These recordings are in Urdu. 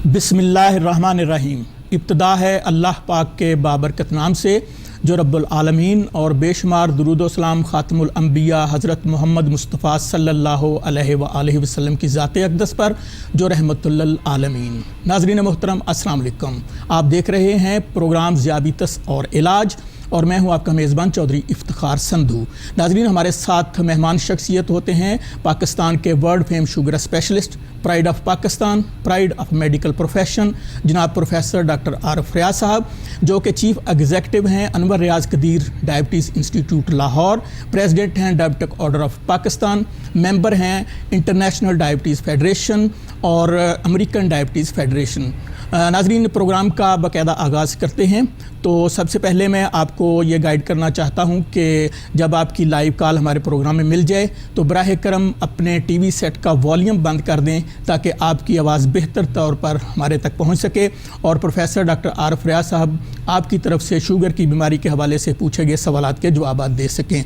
بسم اللہ الرحمن الرحیم۔ ابتدا ہے اللہ پاک کے بابرکت نام سے جو رب العالمین اور بے شمار درود و سلام خاتم الانبیاء حضرت محمد مصطفیٰ صلی اللہ علیہ وآلہ وسلم کی ذات اقدس پر جو رحمت للعالمین۔ ناظرین محترم السلام علیکم، آپ دیکھ رہے ہیں پروگرام ذیابیطس اور علاج اور میں ہوں آپ کا میزبان چودھری افتخار سندھو۔ ناظرین، ہمارے ساتھ مہمان شخصیت ہوتے ہیں پاکستان کے world fame sugar specialist, pride of Pakistan, pride of medical profession, جناب پروفیسر ڈاکٹر عارف ریاض صاحب، جو کہ چیف ایگزیکٹو ہیں انور ریاض قدیر ڈائبٹیز انسٹیٹیوٹ لاہور، پریزیڈنٹ ہیں ڈائبٹک آرڈر آف پاکستان، ممبر ہیں انٹرنیشنل ڈائبٹیز فیڈریشن اور امریکن ڈائبٹیز فیڈریشن۔ ناظرین، پروگرام کا باقاعدہ آغاز کرتے ہیں تو سب سے پہلے میں آپ کو یہ گائیڈ کرنا چاہتا ہوں کہ جب آپ کی لائیو کال ہمارے پروگرام میں مل جائے تو براہ کرم اپنے ٹی وی سیٹ کا والیوم بند کر دیں تاکہ آپ کی آواز بہتر طور پر ہمارے تک پہنچ سکے اور پروفیسر ڈاکٹر عارف ریاض صاحب آپ کی طرف سے شوگر کی بیماری کے حوالے سے پوچھے گئے سوالات کے جوابات دے سکیں۔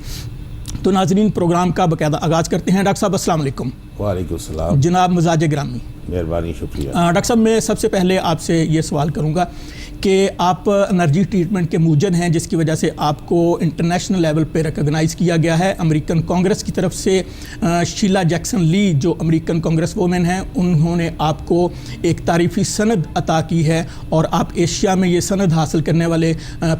تو ناظرین، پروگرام کا باقاعدہ آغاز کرتے ہیں۔ ڈاکٹر صاحب السلام علیکم۔ وعلیکم السلام جناب مزاج گرامی، مہربانی، شکریہ۔ ڈاکٹر صاحب، میں سب سے پہلے آپ سے یہ سوال کروں گا کہ آپ انرجی ٹریٹمنٹ کے موجد ہیں جس کی وجہ سے آپ کو انٹرنیشنل لیول پہ ریکگنائز کیا گیا ہے امریکن کانگریس کی طرف سے۔ شیلا جیکسن لی جو امریکن کانگریس وومن ہیں انہوں نے آپ کو ایک تعریفی سند عطا کی ہے اور آپ ایشیا میں یہ سند حاصل کرنے والے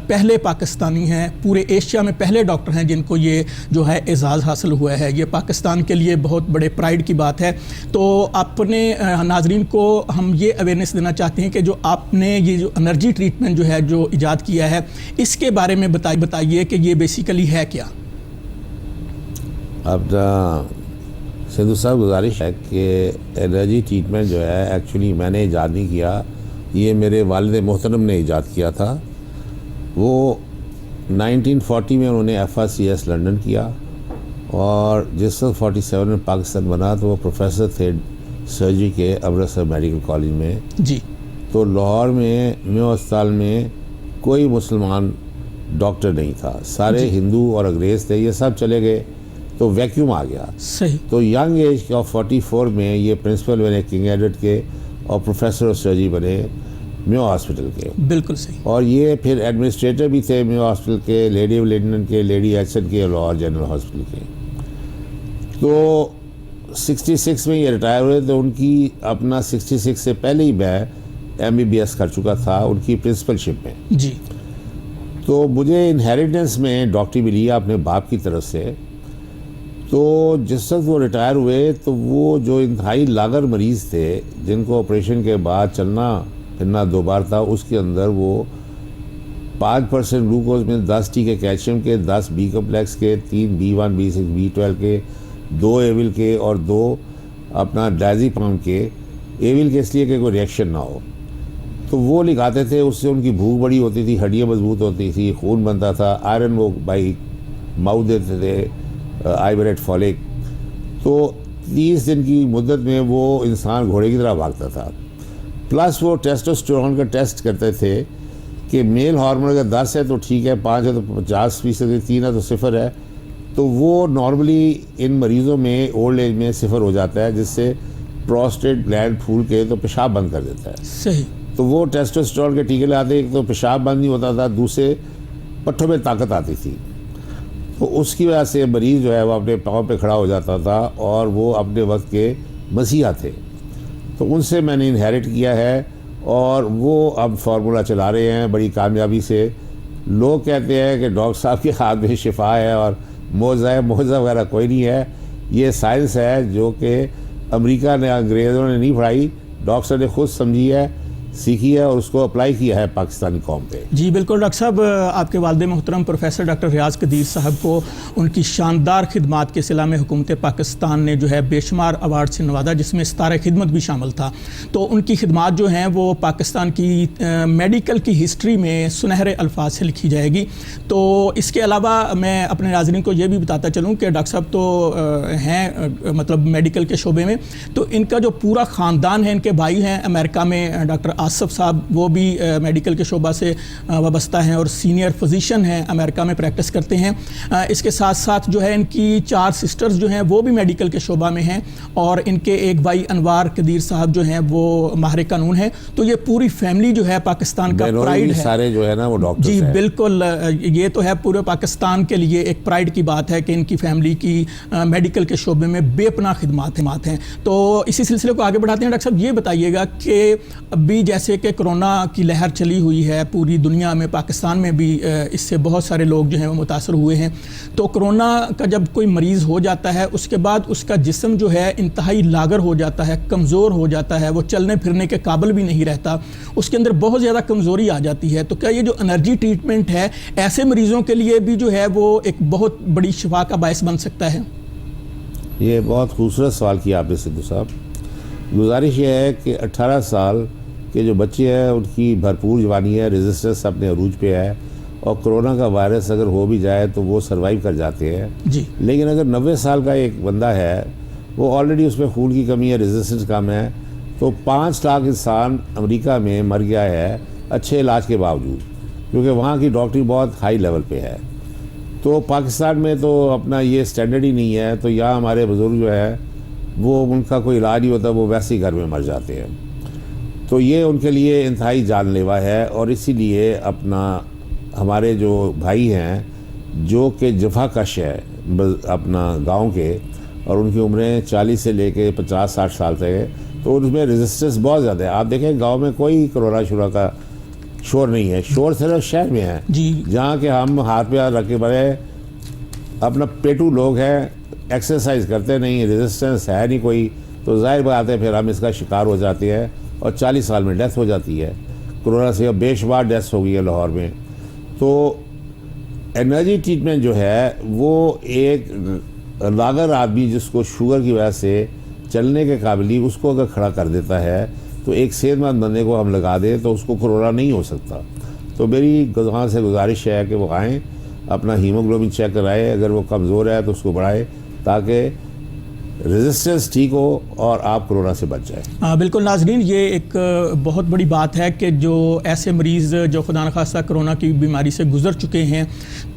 پہلے پاکستانی ہیں، پورے ایشیا میں پہلے ڈاکٹر ہیں جن کو یہ جو ہے اعزاز حاصل ہوا ہے۔ یہ پاکستان کے لیے بہت بڑے پرائڈ کی بات ہے۔ تو اپنے ناظرین کو ہم یہ اویئرنیس دینا چاہتے ہیں کہ جو آپ نے یہ جو انرجی ٹریٹمنٹ جو ہے جو ایجاد کیا ہے اس کے بارے میں بتائیے کہ یہ بیسیکلی ہے کیا؟ اب سندھو صاحب، گزارش ہے کہ انرجی ٹریٹمنٹ جو ہے ایکچولی میں نے ایجاد نہیں کیا، یہ میرے والد محترم نے ایجاد کیا تھا۔ وہ 1940 میں انہوں نے FRCS لنڈن کیا اور جس وقت 47 میں پاکستان بنا تو وہ پروفیسر تھے سرجری کے امرتسر میڈیکل کالج میں۔ جی۔ تو لاہور میں میو اسپتال میں کوئی مسلمان ڈاکٹر نہیں تھا، سارے ہندو اور انگریز تھے، یہ سب چلے گئے تو ویکیوم آ گیا۔ صحیح۔ تو ینگ ایج آف 44 میں یہ پرنسپل بنے کنگ ایڈورڈ کے اور پروفیسر آف سرجری بنے میو ہاسپٹل کے۔ بالکل صحیح۔ اور یہ پھر ایڈمنسٹریٹر بھی تھے میو ہاسپٹل کے، لیڈی آف لنڈن کے، لیڈی ایچسن کے، لاہور جنرل ہاسپٹل کے۔ تو 66 میں یہ ریٹائر ہوئے تو ان کی اپنا 66 سے پہلے ہی میں MBBS کر چکا تھا ان کی پرنسپلشپ میں۔ جی۔ تو مجھے انہیریٹنس میں ڈاکٹری ملی اپنے باپ کی طرف سے۔ تو جس وقت وہ ریٹائر ہوئے تو وہ جو انتہائی لاغر مریض تھے جن کو آپریشن کے بعد چلنا پھرنا دوبارہ تھا، اس کے اندر وہ 5% گلوکوز میں 10 ٹیکے کیلشیم کے، 10 B کمپلیکس کے، 3 B1 B6 B12 کے، 2 ایول کے اور 2 اپنا ڈائزیپام کے۔ ایول کے اس لیے کہ کوئی ریئیکشن نہ ہو، تو وہ لکھاتے تھے، اس سے ان کی بھوک بڑی ہوتی تھی، ہڈیاں مضبوط ہوتی تھی، خون بنتا تھا، آئرن وہ بائی ماؤتھ دیتے تھے، آئیبریٹ فولک۔ تو 30 دن کی مدت میں وہ انسان گھوڑے کی طرح بھاگتا تھا۔ پلس وہ ٹیسٹوسٹیرون کا ٹیسٹ کرتے تھے کہ میل ہارمون اگر 10 ہے تو ٹھیک ہے، 5 ہے تو 50%، 3 ہے تو 0 ہے۔ تو وہ نارملی ان مریضوں میں اولڈ ایج میں 0 ہو جاتا ہے، جس سے پروسٹیٹ گلینڈ پھول کے تو پیشاب بند کر دیتا ہے۔ صحیح۔ تو وہ ٹیسٹوسٹیرون کے ٹیکے لاتے، ایک تو پیشاب بند نہیں ہوتا تھا، دوسرے پٹھوں میں طاقت آتی تھی۔ تو اس کی وجہ سے مریض جو ہے وہ اپنے پاؤں پہ کھڑا ہو جاتا تھا اور وہ اپنے وقت کے مسیحا تھے۔ تو ان سے میں نے انہیریٹ کیا ہے اور وہ اب فارمولہ چلا رہے ہیں بڑی کامیابی سے۔ لوگ کہتے ہیں کہ ڈاکٹر صاحب کے ہاتھ میں شفا ہے اور معجزہ ہے، معجزہ وغیرہ کوئی نہیں ہے، یہ سائنس ہے جو کہ امریکہ نے، انگریزوں نے نہیں پڑھائی، ڈاکٹر نے خود سمجھی ہے، سیکھی ہے اور اس کو اپلائی کیا ہے پاکستانی قوم پہ۔ جی بالکل ڈاکٹر صاحب، آپ کے والد محترم پروفیسر ڈاکٹر ریاض قدیر صاحب کو ان کی شاندار خدمات کے صلہ میں حکومت پاکستان نے جو ہے بے شمار ایوارڈ سے نوازا، جس میں ستارہ خدمت بھی شامل تھا۔ تو ان کی خدمات جو ہیں وہ پاکستان کی میڈیکل کی ہسٹری میں سنہرے الفاظ سے لکھی جائے گی۔ تو اس کے علاوہ میں اپنے ناظرین کو یہ بھی بتاتا چلوں کہ ڈاکٹر صاحب تو ہیں مطلب میڈیکل کے شعبے میں، تو ان کا جو پورا خاندان ہے، ان کے بھائی ہیں امریکہ میں ڈاکٹر آصف صاحب، وہ بھی میڈیکل کے شعبہ سے وابستہ ہیں اور سینئر فزیشین ہیں، امریکہ میں پریکٹس کرتے ہیں۔ اس کے ساتھ ساتھ جو ہے ان کی 4 سسٹرز جو ہیں وہ بھی میڈیکل کے شعبہ میں ہیں، اور ان کے ایک بھائی انوار قدیر صاحب جو ہیں وہ ماہر قانون ہیں۔ تو یہ پوری فیملی جو ہے پاکستان کا پرائڈ ہے، سارے جو ہے نا وہ ڈاکٹر جی بالکل، یہ تو ہے پورے پاکستان کے لیے ایک پرائڈ کی بات ہے کہ ان کی فیملی کی میڈیکل کے شعبے میں بے پناہ خدمات ہیں۔ تو اسی سلسلے کو آگے بڑھاتے ہیں۔ ڈاکٹر صاحب یہ بتائیے گا کہ ابھی جیسے کہ کرونا کی لہر چلی ہوئی ہے پوری دنیا میں، پاکستان میں بھی اس سے بہت سارے لوگ جو ہیں وہ متاثر ہوئے ہیں، تو کرونا کا جب کوئی مریض ہو جاتا ہے اس کے بعد اس کا جسم جو ہے انتہائی لاغر ہو جاتا ہے، کمزور ہو جاتا ہے، وہ چلنے پھرنے کے قابل بھی نہیں رہتا، اس کے اندر بہت زیادہ کمزوری آ جاتی ہے۔ تو کیا یہ جو انرجی ٹریٹمنٹ ہے ایسے مریضوں کے لیے بھی جو ہے وہ ایک بہت بڑی شفا کا باعث بن سکتا ہے؟ یہ بہت خوبصورت سوال کیا آپ نے سدھو صاحب۔ گزارش یہ ہے کہ 18 سال کے جو بچے ہیں ان کی بھرپور جوانی ہے، ریزسٹنس اپنے عروج پہ ہے، اور کرونا کا وائرس اگر ہو بھی جائے تو وہ سروائیو کر جاتے ہیں جی۔ لیکن اگر 90 سال کا ایک بندہ ہے، وہ آلریڈی اس میں خون کی کمی ہے، ریزسٹنس کم ہے، تو 5 لاکھ انسان امریکہ میں مر گیا ہے اچھے علاج کے باوجود، کیونکہ وہاں کی ڈاکٹری بہت ہائی لیول پہ ہے۔ تو پاکستان میں تو اپنا یہ سٹینڈرڈ ہی نہیں ہے، تو یہاں ہمارے بزرگ جو ہے وہ ان کا کوئی علاج نہیں ہوتا، وہ ویسے ہی گھر میں مر جاتے ہیں۔ تو یہ ان کے لیے انتہائی جان لیوا ہے، اور اسی لیے اپنا ہمارے جو بھائی ہیں جو کہ جفا کش ہے اپنا گاؤں کے، اور ان کی عمریں 40 سے لے کے 50-60 سال تک ہے، تو ان میں ریزسٹنس بہت زیادہ ہے۔ آپ دیکھیں گاؤں میں کوئی کرونا شروع کا شور نہیں ہے، شور صرف شہر میں ہے جی، جہاں کہ ہم ہاتھ پہ ہاتھ رکھ کے بڑے اپنا پیٹو لوگ ہیں، ایکسرسائز کرتے نہیں، ریزسٹنس ہے نہیں کوئی، تو ظاہر بات ہے پھر ہم اس کا شکار ہو جاتے ہیں، اور 40 سال میں ڈیتھ ہو جاتی ہے۔ کرونا سے بے شمار ڈیتھس ہو گئی ہے لاہور میں۔ تو انرجی ٹریٹمنٹ جو ہے وہ ایک لاغر آدمی جس کو شوگر کی وجہ سے چلنے کے قابل ہی، اس کو اگر کھڑا کر دیتا ہے، تو ایک صحت مند بندے کو ہم لگا دیں تو اس کو کرونا نہیں ہو سکتا۔ تو میری وہاں سے گزارش ہے کہ وہ آئیں، اپنا ہیموگلوبن چیک کرائے، اگر وہ کمزور ہے تو اس کو بڑھائے تاکہ ریزسٹنس ٹھیک ہو اور آپ کرونا سے بچ جائیں۔ بالکل ناظرین، یہ ایک بہت بڑی بات ہے کہ جو ایسے مریض جو خدا نخواستہ کرونا کی بیماری سے گزر چکے ہیں،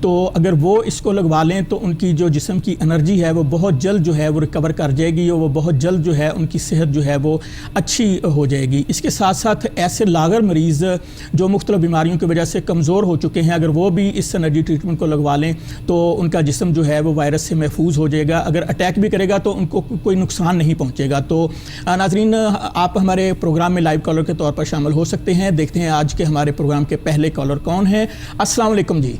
تو اگر وہ اس کو لگوا لیں تو ان کی جو جسم کی انرجی ہے وہ بہت جلد جو ہے وہ ریکور کر جائے گی، اور وہ بہت جلد جو ہے ان کی صحت جو ہے وہ اچھی ہو جائے گی۔ اس کے ساتھ ساتھ ایسے لاغر مریض جو مختلف بیماریوں کی وجہ سے کمزور ہو چکے ہیں، اگر وہ بھی اس انرجی ٹریٹمنٹ کو لگوا لیں تو ان کا جسم جو ہے وہ وائرس سے محفوظ ہو جائے گا۔ اگر اٹیک بھی کرے گا تو ان کو کوئی نقصان نہیں پہنچے گا۔ تو ناظرین، آپ ہمارے پروگرام میں لائیو کالر کے طور پر شامل ہو سکتے ہیں۔ دیکھتے ہیں آج کے ہمارے پروگرام کے پہلے کالر کون ہیں۔ السلام علیکم جی۔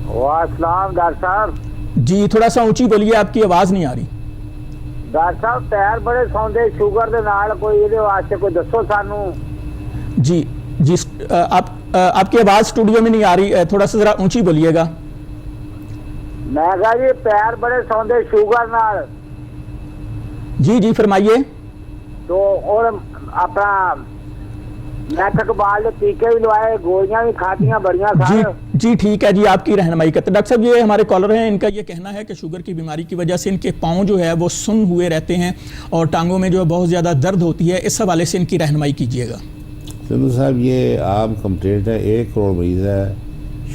وعلیکم ڈاکٹر صاحب۔ جی تھوڑا سا اونچی بولیے، آپ کی آواز نہیں آ رہی۔ ڈاکٹر صاحب پیر بڑے سوندے شوگر دے نال، کوئی یہ واسطے کوئی دسو سانو۔ جی جی، آپ کی آواز اسٹوڈیو میں نہیں آ رہی، تھوڑا سا ذرا اونچی بولیے گا۔ میں کہا جی پیر بڑے سوندے شوگر نال، جی جی فرمائیے۔ تو اور اپنا میتھک بال ٹیکے بھی لوائے، گولیاں بھی کھادیاں بڑیاں جی سارے۔ جی ٹھیک ہے جی، آپ کی رہنمائی کرتے ہیں۔ ڈاکٹر صاحب یہ ہمارے کالر ہیں، ان کا یہ کہنا ہے کہ شوگر کی بیماری کی وجہ سے ان کے پاؤں جو ہے وہ سن ہوئے رہتے ہیں اور ٹانگوں میں جو ہے بہت زیادہ درد ہوتی ہے، اس حوالے سے ان کی رہنمائی کیجیے گا۔ سندھو صاحب یہ عام کمپلینٹ ہے، 1 کروڑ مریض ہے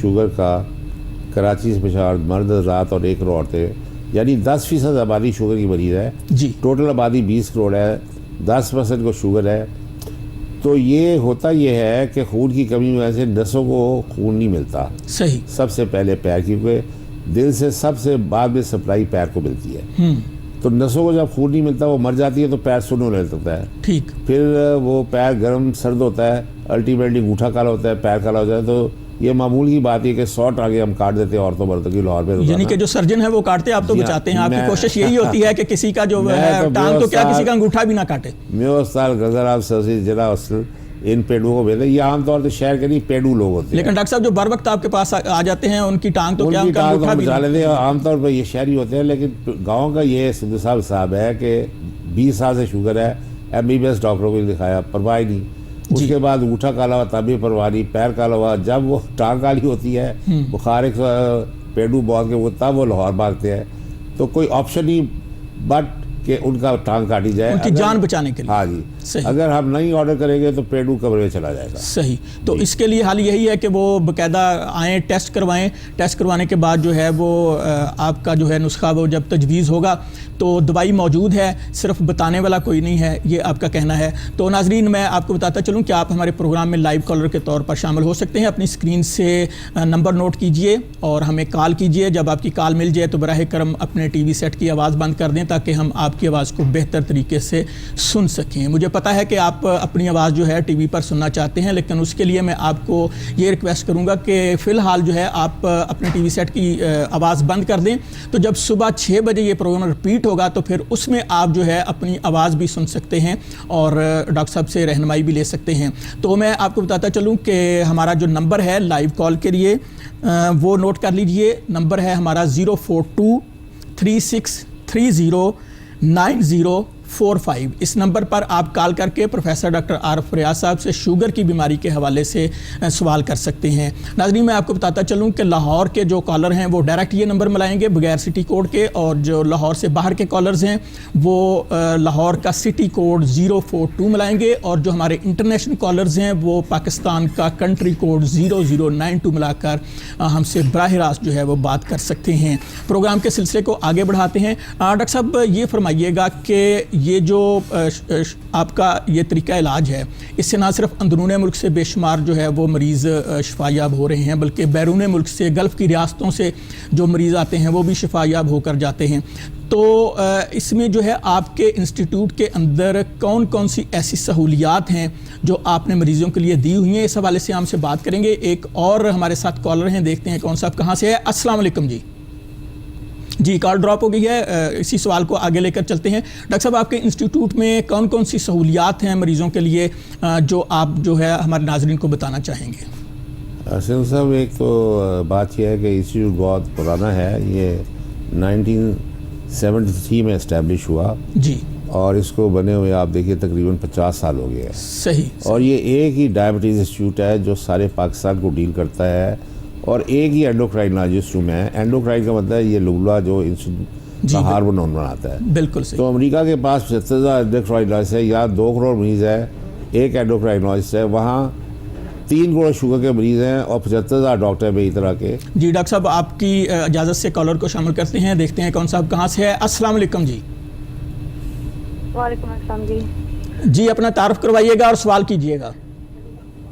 شوگر کا، کراچی سے پشاور مرد رات اور 1 کروڑ عورتیں، یعنی 10% آبادی شوگر کی مریض ہے۔ جی ٹوٹل آبادی 20 کروڑ ہے، 10% کو شوگر ہے۔ تو یہ ہوتا یہ ہے کہ خون کی کمی میں سے نسوں کو خون نہیں ملتا، صحیح، سب سے پہلے پیر، کیونکہ دل سے سب سے بعد میں سپلائی پیر کو ملتی ہے۔ تو نسوں کو جب خون نہیں ملتا وہ مر جاتی ہے، تو پیر سن ہونے لگتا ہے، ٹھیک، پھر وہ پیر گرم سرد ہوتا ہے، الٹیمیٹلی انگوٹھا کالا ہوتا ہے، پیر کالا ہوتا ہے۔ تو یہ معمول کی بات ہے کہ 100 ٹانگے ہم کاٹ دیتے ہیں عورتوں مردوں کی لاہور میں روزانہ۔ یعنی کہ جو سرجن ہے وہ کاٹتے، آپ تو بچاتے ہیں۔ آپ کی کوشش یہی ہوتی ہے کہ کسی کا جو ہے ٹانگ تو کیا کسی کا انگوٹھا بھی نہ کاٹے۔ میں استاد غزل آپ سرسی ضلع اصل ان پیڈو کو بھیجتے ہیں، یہ عام طور سے شہر کے نہیں پیڈو لوگ ہوتے ہیں، لیکن ڈاکٹر صاحب جو بر وقت آپ کے پاس آ جاتے ہیں ان کی ٹانگ تو کیا ان کا انگوٹھا بھی بچا لیتے ہیں، عام طور پر یہ شہری ہوتے ہیں۔ لیکن گاؤں کا یہ سندھو صاحب ہے کہ 20 سال سے شوگر ہے، MBBS ڈاکٹروں کو دکھایا، پرواہ نہیں۔ اس کے بعد انگوٹھا کالا ہوا تب بھی پرواہ نہیں، پیر کالا ہوا، جب وہ ٹانگ کالی ہوتی ہے، بخار پیڈو بہت کے وہ تب وہ لاہور بھاگتے ہیں۔ تو کوئی آپشن نہیں، بٹ کہ ان کا ٹانگ کاٹی جائے, ان کی جان بچانے کے لیے. ہاں جی, صحیح. اگر ہم نہیں آرڈر کریں گے تو پیڈو قبر میں چلا جائے گا. صحیح. تو اس کے لیے حال یہی ہے کہ وہ باقاعدہ آئیں, ٹیسٹ کروائیں. ٹیسٹ کروانے کے بعد جو ہے وہ آپ کا جو ہے نسخہ وہ جب تجویز ہوگا تو دوائی موجود ہے, صرف بتانے والا کوئی نہیں ہے, یہ آپ کا کہنا ہے. تو ناظرین میں آپ کو بتاتا چلوں کہ آپ ہمارے پروگرام میں لائیو کالر کے طور پر شامل ہو سکتے ہیں. اپنی اسکرین سے نمبر نوٹ کیجئے اور ہمیں کال کیجئے. جب آپ کی کال مل جائے تو براہ کرم اپنے ٹی وی سیٹ کی آواز بند کر دیں تاکہ ہم آپ کی آواز کو بہتر طریقے سے سن سکیں. مجھے پتہ ہے کہ آپ اپنی آواز جو ہے ٹی وی پر سننا چاہتے ہیں, لیکن اس کے لیے میں آپ کو یہ ریکویسٹ کروں گا کہ فی الحال جو ہے آپ اپنے ٹی وی سیٹ کی آواز بند کر دیں. تو جب صبح 6 بجے یہ پروگرام رپیٹ ہوگا تو پھر اس میں آپ جو ہے اپنی آواز بھی سن سکتے ہیں اور ڈاکٹر صاحب سے رہنمائی بھی لے سکتے ہیں. تو میں آپ کو بتاتا چلوں کہ ہمارا جو نمبر ہے لائیو کال کے لیے وہ نوٹ کر لیجئے. نمبر ہے ہمارا 04236309045. اس نمبر پر آپ کال کر کے پروفیسر ڈاکٹر عارف ریاض صاحب سے شوگر کی بیماری کے حوالے سے سوال کر سکتے ہیں. ناظرین میں آپ کو بتاتا چلوں کہ لاہور کے جو کالر ہیں وہ ڈائریکٹ یہ نمبر ملائیں گے بغیر سٹی کوڈ کے, اور جو لاہور سے باہر کے کالرز ہیں وہ لاہور کا سٹی کوڈ 042 ملائیں گے, اور جو ہمارے انٹرنیشنل کالرز ہیں وہ پاکستان کا کنٹری کوڈ 0092 ملا کر ہم سے براہ راست جو ہے وہ بات کر سکتے ہیں. پروگرام کے سلسلے کو آگے بڑھاتے ہیں. ڈاکٹر صاحب یہ فرمائیے گا کہ یہ جو آپ کا یہ طریقہ علاج ہے اس سے نہ صرف اندرون ملک سے بے شمار جو ہے وہ مریض شفا یاب ہو رہے ہیں, بلکہ بیرون ملک سے گلف کی ریاستوں سے جو مریض آتے ہیں وہ بھی شفا یاب ہو کر جاتے ہیں. تو اس میں جو ہے آپ کے انسٹیٹیوٹ کے اندر کون کون سی ایسی سہولیات ہیں جو آپ نے مریضوں کے لیے دی ہوئی ہیں, اس حوالے سے ہم سے بات کریں گے. ایک اور ہمارے ساتھ کالر ہیں, دیکھتے ہیں کون صاحب کہاں سے ہے. السلام علیکم. جی کال ڈراپ ہو گئی ہے, اسی سوال کو آگے لے کر چلتے ہیں. ڈاکٹر صاحب آپ کے انسٹیٹیوٹ میں کون کون سی سہولیات ہیں مریضوں کے لیے جو آپ جو ہے ہمارے ناظرین کو بتانا چاہیں گے؟ سن صاحب ایک تو بات یہ ہے کہ انسٹیٹیوٹ بہت پرانا ہے, یہ 1973 میں اسٹیبلش ہوا جی, اور اس کو بنے ہوئے آپ دیکھیے تقریباً 50 سال ہو گئے ہیں. صحیح. اور یہ ایک ہی ڈائبٹیز انسٹیٹیوٹ ہے جو سارے پاکستان کو ڈیل کرتا ہے, اور ایک ہی اینڈوکرائنالوجسٹ روم ہے. اینڈوکرائن کا مطلب ہے یہ لگلا جو انسولین کا ہارمون بناتا ہے. بالکل صحیح. تو امریکہ کے پاس 75,000 اینڈوکرائنالوجسٹ ہے, یہاں 2 کروڑ مریض ہے, ایک اینڈوکرائنالوجسٹ ہے, وہاں 3 کروڑ شوگر کے مریض ہیں اور 75,000 ڈاکٹر ہیں اس طرح کے. جی ڈاکٹر صاحب آپ کی اجازت سے کالر کو شامل کرتے ہیں, دیکھتے ہیں کون صاحب کہاں سے ہے. السلام علیکم. جی وعلیکم السلام. جی اپنا تعارف کروائیے گا اور سوال کیجیے گا.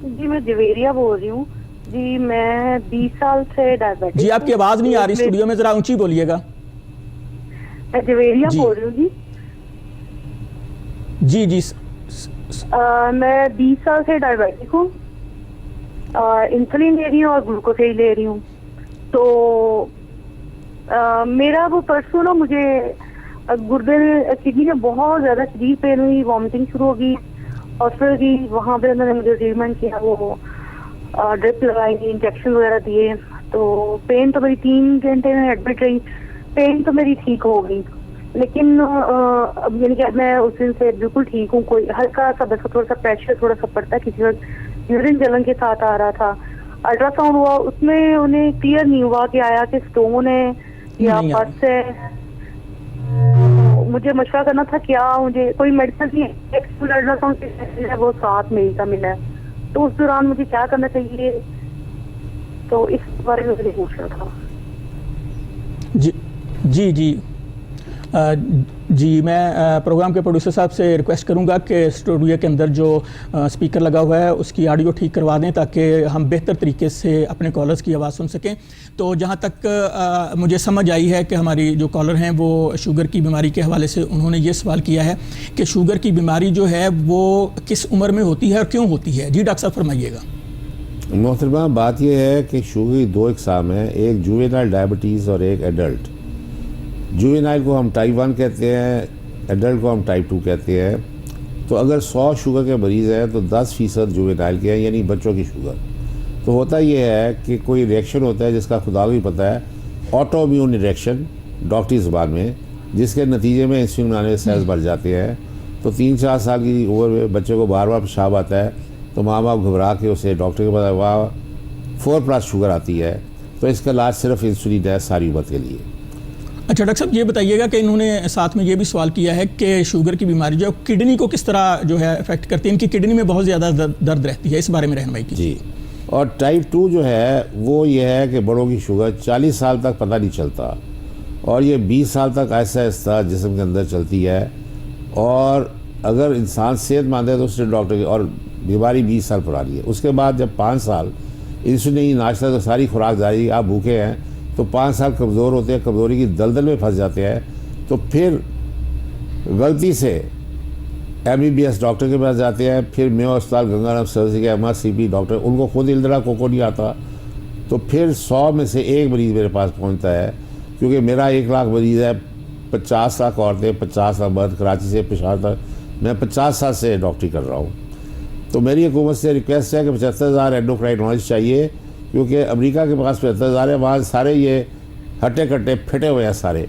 جی میں جویریہ بول رہی ہوں. جی میں 20 سال سے ڈائبٹک. جی آپ کی آواز نہیں آ رہی اسٹوڈیو میں, ذرا اونچی بولیے گا. میں جویریہ بول رہی ہوں. جی جی میں 20 سال سے ڈائبٹک ہوں, انسولین لے رہی ہوں اور گلوکوز لے رہی ہوں. تو میرا وہ پرسوں نا مجھے گردے میں کڈنی میں بہت زیادہ شدید پین ہوئی, وامٹنگ شروع ہو گئی, اور پھر بھی وہاں پہ انہوں نے مجھے ٹریٹمنٹ کیا, وہ ڈرپ لگائی, انجیکشن وغیرہ دیے. تو پین تو میری 3 گھنٹے میں ایڈمٹ رہی, پین تو میری ٹھیک ہو گئی, لیکن اب یعنی کہ میں اس دن سے بالکل ٹھیک ہوں. کوئی ہلکا سا بس تھوڑا سا پریشر تھوڑا سا پڑتا ہے, کسی وقت یورین جلن کے ساتھ آ رہا تھا. الٹرا ساؤنڈ ہوا, اس میں انہیں کلیئر نہیں ہوا کہ آیا کہ اسٹون ہے یا پس ہے. مجھے مشورہ کرنا تھا کیا مجھے کوئی میڈیسن نہیں ہے, الٹرا ساؤنڈ ہے وہ 7 مئی کا ملا ہے, تو اس دوران مجھے کیا کرنا چاہیے, تو اس بارے میں مجھے پوچھنا تھا. جی جی جی جی میں پروگرام کے پروڈیوسر صاحب سے ریکویسٹ کروں گا کہ اسٹوڈیو کے اندر جو اسپیکر لگا ہوا ہے اس کی آڈیو ٹھیک کروا دیں تاکہ ہم بہتر طریقے سے اپنے کالرز کی آواز سن سکیں. تو جہاں تک مجھے سمجھ آئی ہے کہ ہماری جو کالر ہیں وہ شوگر کی بیماری کے حوالے سے انہوں نے یہ سوال کیا ہے کہ شوگر کی بیماری جو ہے وہ کس عمر میں ہوتی ہے اور کیوں ہوتی ہے. جی ڈاکٹر صاحب فرمائیے گا. محترمہ بات یہ ہے کہ شوگر کی 2 اقسام ہیں, ایک جووینائل ڈائبٹیز اور ایک ایڈلٹ. جووینائل کو ہم ٹائپ 1 کہتے ہیں, ایڈلٹ کو ہم ٹائپ 2 کہتے ہیں. تو اگر 100 شوگر کے مریض ہیں تو 10% جووینائل کے ہیں, یعنی بچوں کی شوگر. تو ہوتا یہ ہے کہ کوئی ریئیکشن ہوتا ہے جس کا خدا کو بھی پتہ ہے, آٹو امیون ریئیکشن ڈاکٹری زبان میں, جس کے نتیجے میں انسولین بنانے کے سیلز بڑھ جاتے ہیں. تو 3-4 سال کی عمر میں بچے کو بار بار پیشاب آتا ہے, تو ماں باپ گھبرا کے اسے ڈاکٹر کے پاس وہاں 4+ شوگر آتی ہے. تو اس کا علاج صرف انسولین ہے ساری عمر کے لیے. اچھا ڈاکٹر صاحب یہ بتائیے گا کہ انہوں نے ساتھ میں یہ بھی سوال کیا ہے کہ شوگر کی بیماری جو ہے کڈنی کو کس طرح جو ہے افیکٹ کرتی ہے، ان کی کڈنی میں بہت زیادہ درد رہتی ہے، اس بارے میں رہنمائی کی جی. اور ٹائپ 2 جو ہے وہ یہ ہے کہ بڑوں کی شوگر 40 سال تک پتہ نہیں چلتا اور یہ 20 سال تک آہستہ آہستہ جسم کے اندر چلتی ہے، اور اگر انسان صحت مند ہے تو اس نے ڈاکٹر کی، اور بیماری 20 سال پرانی ہے، اس کے بعد جب 5 سال انسولین ناشتہ تو ساری خوراک جاری، آپ بھوکے ہیں تو 5 سال کمزور ہوتے ہیں، کمزوری کی دلدل میں پھنس جاتے ہیں، تو پھر غلطی سے MBBS ڈاکٹر کے پاس جاتے ہیں، پھر میو اسپتال گنگا رام سروس کے MRCP ڈاکٹر، ان کو خود الدرا کو نہیں آتا، تو پھر 100 میں سے ایک مریض میرے پاس پہنچتا ہے، کیونکہ میرا 1 لاکھ مریض ہے، 50 لاکھ عورتیں، 50 لاکھ مرد، کراچی سے پشاور تک، میں 50 سال سے ڈاکٹری کر رہا ہوں. تو میری حکومت سے ریکویسٹ ہے کہ 75,000 اینڈوکرائنالوجسٹ چاہیے، کیونکہ امریکہ کے پاس 75,000 ہے، وہاں سارے یہ ہٹے کٹے پھٹے ہوئے ہیں، سارے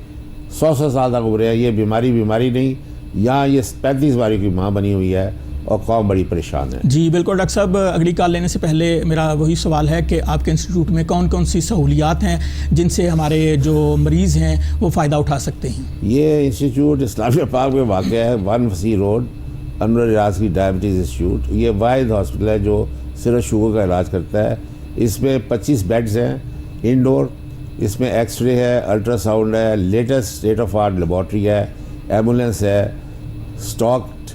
100 سال تک عمر ہے، یہ بیماری نہیں، یہاں یہ 35 باری کی ماں بنی ہوئی ہے اور قوم بڑی پریشان ہے. جی بالکل ڈاکٹر صاحب، اگلی کال لینے سے پہلے میرا وہی سوال ہے کہ آپ کے انسٹیٹیوٹ میں کون کون سی سہولیات ہیں جن سے ہمارے جو مریض ہیں وہ فائدہ اٹھا سکتے ہیں؟ یہ انسٹیٹیوٹ اسلامیہ پارک میں واقع ہے، 1 وسیع روڈ، انور ریاض کی ڈائبٹیز انسٹیٹیوٹ. یہ واحد ہاسپٹل ہے جو صرف شوگر کا علاج کرتا ہے. اس میں 25 بیڈز ہیں انڈور، اس میں ایکس رے ہے، الٹرا ساؤنڈ ہے، latest state of art laboratory ہے، ایمبولینس ہے، اسٹاکڈ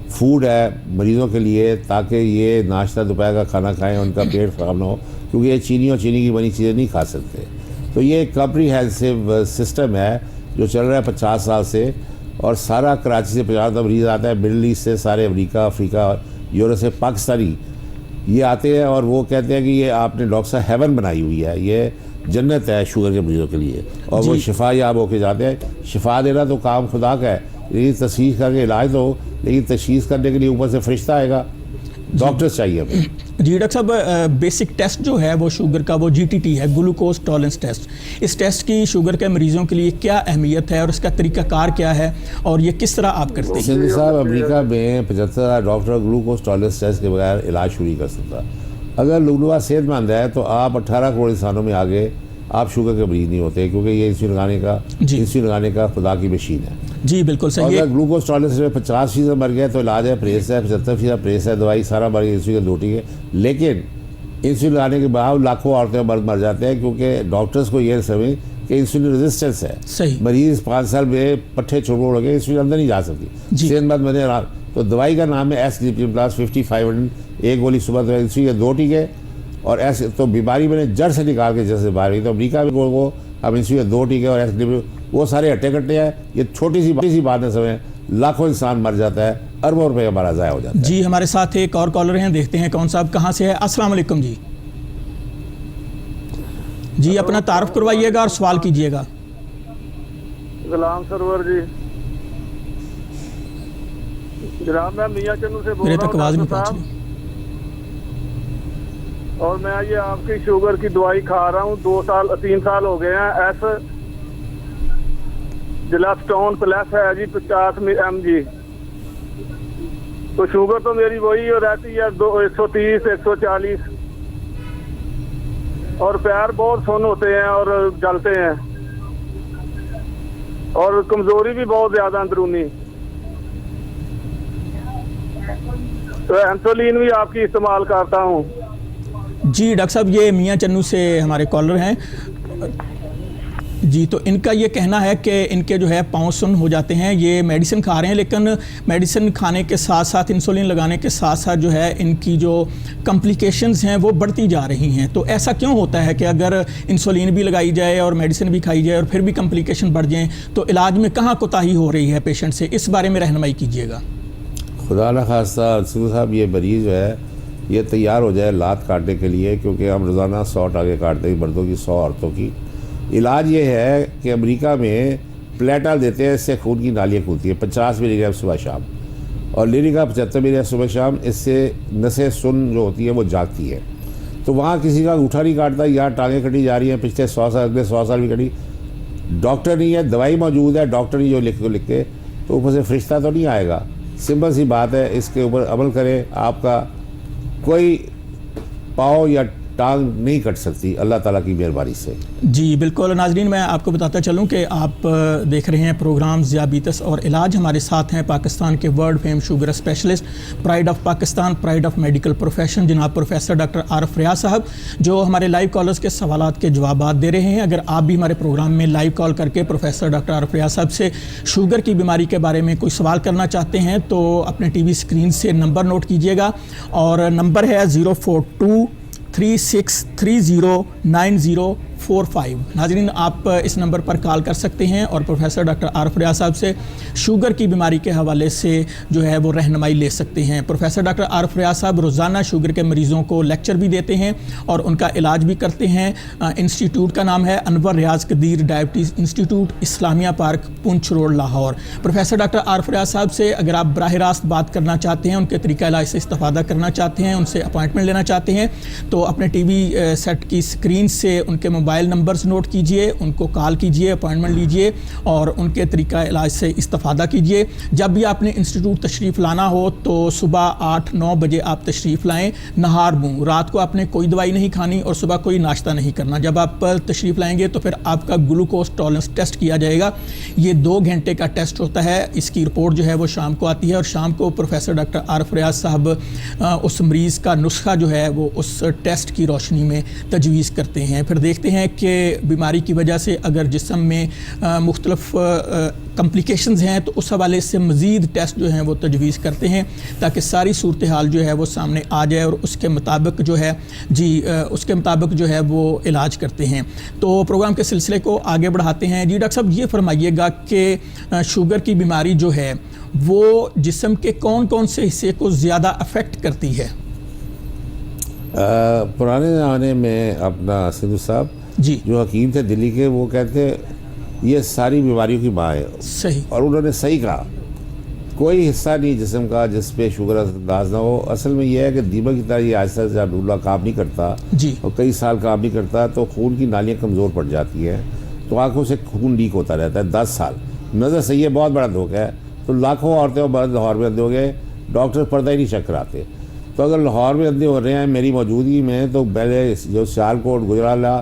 فوڈ ہے مریضوں کے لیے، تاکہ یہ ناشتہ دوپہر کا کھانا کھائیں، ان کا پیٹ خراب نہ ہو، کیونکہ یہ چینی اور چینی کی بنی چیزیں نہیں کھا سکتے. تو یہ ایک کمپریہنسو سسٹم ہے جو چل رہا ہے 50 سال سے، اور سارا کراچی سے 50 تک مریض آتا ہے، مڈل ایسٹ سے، سارے امریکہ، افریقہ، یورپ سے، پاکستانی یہ آتے ہیں، اور وہ کہتے ہیں کہ یہ آپ نے ڈاکٹر صاحب ہیون بنائی ہوئی ہے، یہ جنت ہے شوگر کے مریضوں کے لیے، اور وہ شفا یاب ہو کے جاتے ہیں. شفا دینا تو کام خدا کا ہے، لیکن تشخیص کر کے علاج تو ہو، لیکن تشخیص کرنے کے لیے اوپر سے فرشتہ آئے گا، ڈاکٹر چاہیے ہمیں. جی ڈاکٹر صاحب، بیسک ٹیسٹ جو ہے وہ شوگر کا وہ GTT ہے، گلوکوز ٹالرنس ٹیسٹ. اس ٹیسٹ کی شوگر کے مریضوں کے لیے کیا اہمیت ہے اور اس کا طریقہ کار کیا ہے اور یہ کس طرح آپ کرتے ہیں؟ سندھی صاحب، امریکہ میں 75,000 ڈاکٹر گلوکوز ٹالرنس ٹیسٹ کے بغیر علاج شروع نہیں کر سکتا. اگر لگنوا صحت مند ہے تو آپ 18 کروڑ انسانوں میں آگے آپ شوگر کے مریض نہیں ہوتے، کیونکہ یہ انسولین لگانے کا خدا کی مشین ہے. جی بالکل صحیح. اگر گلوکوز ٹالرنس میں 50% مر گیا تو علاج ہے، پریس ہے، 75% پریس ہے، دوائی سارا مر گیا، انسولین 2 ٹیکے. لیکن انسولین لگانے کے بعد لاکھوں عورتیں مرد مر جاتے ہیں، کیونکہ ڈاکٹرز کو یہ سمجھ کہ انسولین ریزسٹنس ہے. صحیح. مریض 5 سال میں پٹھے چھوڑ لگے، انسولین اندر نہیں جا سکتی، صحت مند بنے. تو دوائی کا نام ہے SGPN+5500، ایک گولی صبح تو انسولین 2 ٹیکے، اور ایسے تو بیماری میں نے جڑ سے نکال کے جیسے باہر گئی. تو امریکہ میں کو اب انسولین 2 ٹیکے اور وہ سارے ہٹے کٹے ہیں. یہ چھوٹی سی بات نہ سمجھیں، لاکھوں انسان مر جاتا ہے، اربوں روپے ہمارا ضائع ہو جاتا ہے. جی ہمارے ساتھ ایک اور کالر ہیں، دیکھتے ہیں کون صاحب کہاں سے ہے. السلام علیکم. جی اپنا تعارف کروائیے گا اور سوال کیجیے گا. غلام سرور جی، جناب میں میاں چنو سے بول میرے رہا تک آواز ہوں نہیں پہنچ رہی. اور میں یہ آپ کی شوگر کی دوائی کھا رہا ہوں 3 سال ہو گئے ہیں. جلاسٹون پلس ہے جی 50 mg. تو شوگر تو میری وہی رہتی ہے 130 140، اور پیر بہت سن ہوتے ہیں اور جلتے ہیں، اور کمزوری بھی بہت زیادہ اندرونی. تو انسولین بھی آپ کی استعمال کرتا ہوں. جی ڈاکٹر صاحب، یہ میاں چنو سے ہمارے کالر ہیں. جی تو ان کا یہ کہنا ہے کہ ان کے جو ہے پاؤں سن ہو جاتے ہیں، یہ میڈیسن کھا رہے ہیں، لیکن میڈیسن کھانے کے ساتھ ساتھ انسولین لگانے کے ساتھ ساتھ جو ہے ان کی جو کمپلیکیشنز ہیں وہ بڑھتی جا رہی ہیں. تو ایسا کیوں ہوتا ہے کہ اگر انسولین بھی لگائی جائے اور میڈیسن بھی کھائی جائے اور پھر بھی کمپلیکیشن بڑھ جائیں تو علاج میں کہاں کوتاہی ہو رہی ہے پیشنٹ سے؟ اس بارے میں رہنمائی کیجیے گا. خدا نہ خواستہ صاحب، یہ مریض جو ہے یہ تیار ہو جائے لات کاٹنے کے لیے، کیونکہ ہم روزانہ 100 ٹانگیں کاٹتے ہیں، مردوں کی 100 عورتوں کی. علاج یہ ہے کہ امریکہ میں پلیٹا دیتے ہیں، اس سے خون کی نالیاں کھلتی ہیں، 50 ملی گرام صبح شام، اور لیریکا 75 ملی گرام صبح شام. اس سے نسیں سن جو ہوتی ہے وہ جاگتی ہے. تو وہاں کسی کا انگوٹھا نہیں کاٹتا، یہاں ٹانگیں کٹی جا رہی ہیں، پچھلے 100 سال اگلے 100 سال بھی کٹی. ڈاکٹر نہیں ہے، دوائی موجود ہے، ڈاکٹر نہیں جو لکھ کے تو اوپر سے فرشتہ تو نہیں آئے گا. سمپل سی بات ہے، اس کے اوپر عمل کریں. آپ کا کوئی پاؤں یا ٹانگ نہیں کٹ سکتی اللہ تعالیٰ کی مہربانی سے. جی بالکل ناظرین، میں آپ کو بتاتا چلوں کہ آپ دیکھ رہے ہیں پروگرام ذیابیطس اور علاج. ہمارے ساتھ ہیں پاکستان کے world fame sugar specialist, pride of Pakistan, pride of medical profession, جناب پروفیسر ڈاکٹر عارف ریاض صاحب، جو ہمارے لائیو کالرز کے سوالات کے جوابات دے رہے ہیں. اگر آپ بھی ہمارے پروگرام میں لائیو کال کر کے پروفیسر ڈاکٹر عارف ریاض صاحب سے شوگر کی بیماری کے بارے میں کوئی سوال کرنا چاہتے ہیں تو اپنے ٹی وی اسکرین سے نمبر نوٹ کیجیے گا، اور نمبر ہے 04236309045. ناظرین آپ اس نمبر پر کال کر سکتے ہیں اور پروفیسر ڈاکٹر عارف ریاض صاحب سے شوگر کی بیماری کے حوالے سے جو ہے وہ رہنمائی لے سکتے ہیں. پروفیسر ڈاکٹر عارف ریاض صاحب روزانہ شوگر کے مریضوں کو لیکچر بھی دیتے ہیں اور ان کا علاج بھی کرتے ہیں. انسٹیٹیوٹ کا نام ہے انور ریاض قدیر ڈائبٹیز انسٹیٹیوٹ، اسلامیہ پارک، پونچھ روڈ، لاہور. پروفیسر ڈاکٹر عارف ریاض صاحب سے اگر آپ براہ راست بات کرنا چاہتے ہیں، ان کے طریقہ علاج سے استفادہ کرنا چاہتے ہیں، ان سے اپوائنٹمنٹ لینا چاہتے ہیں، تو اپنے ٹی وی سیٹ کی اسکرین سے ان کے موبائل نمبرز نوٹ کیجئے، ان کو کال کیجئے، اپوائنٹمنٹ لیجئے اور ان کے طریقہ علاج سے استفادہ کیجئے. جب بھی آپ نے انسٹیٹیوٹ تشریف لانا ہو تو صبح 8-9 بجے آپ تشریف لائیں، نہار منہ. رات کو آپ نے کوئی دوائی نہیں کھانی اور صبح کوئی ناشتہ نہیں کرنا. جب آپ تشریف لائیں گے تو پھر آپ کا گلوکوز ٹالرنس ٹیسٹ کیا جائے گا. یہ 2 گھنٹے کا ٹیسٹ ہوتا ہے. اس کی رپورٹ جو ہے وہ شام کو آتی ہے اور شام کو پروفیسر ڈاکٹر عارف ریاض صاحب اس مریض کا نسخہ جو ہے وہ اس ٹیسٹ کی روشنی میں تجویز کرتے ہیں. پھر دیکھتے ہیں کہ بیماری کی وجہ سے اگر جسم میں مختلف کمپلیکیشنز ہیں تو اس حوالے سے مزید ٹیسٹ جو ہیں وہ تجویز کرتے ہیں تاکہ ساری صورتحال جو ہے وہ سامنے آ جائے اور اس کے مطابق جو ہے وہ علاج کرتے ہیں. تو پروگرام کے سلسلے کو آگے بڑھاتے ہیں. جی ڈاکٹر صاحب یہ فرمائیے گا کہ شوگر کی بیماری جو ہے وہ جسم کے کون کون سے حصے کو زیادہ افیکٹ کرتی ہے؟ پرانے زمانے میں اپنا سندھو صاحب جی جو حکیم تھے دلی کے، وہ کہتے یہ ساری بیماریوں کی ماں ہے. صحیح. اور انہوں نے صحیح کہا. کوئی حصہ نہیں جسم کا جس پہ شوگر انداز نہ ہو. اصل میں یہ ہے کہ دیمک کی طرح یہ آہستہ سے ڈولہ کام نہیں کرتا جی، اور کئی سال کام نہیں کرتا تو خون کی نالیاں کمزور پڑ جاتی ہیں تو آنکھوں سے خون لیک ہوتا رہتا ہے 10 سال. نظر صحیح ہے، بہت بڑا دھوکہ ہے. تو لاکھوں عورتیں اور مرد لاہور میں اندھے ہو گئے، ڈاکٹر پردہ ہی نہیں چیک کراتے. تو اگر لاہور میں اندھے ہو رہے ہیں میری موجودگی میں، تو پہلے جو سیالکوٹ، گجرالہ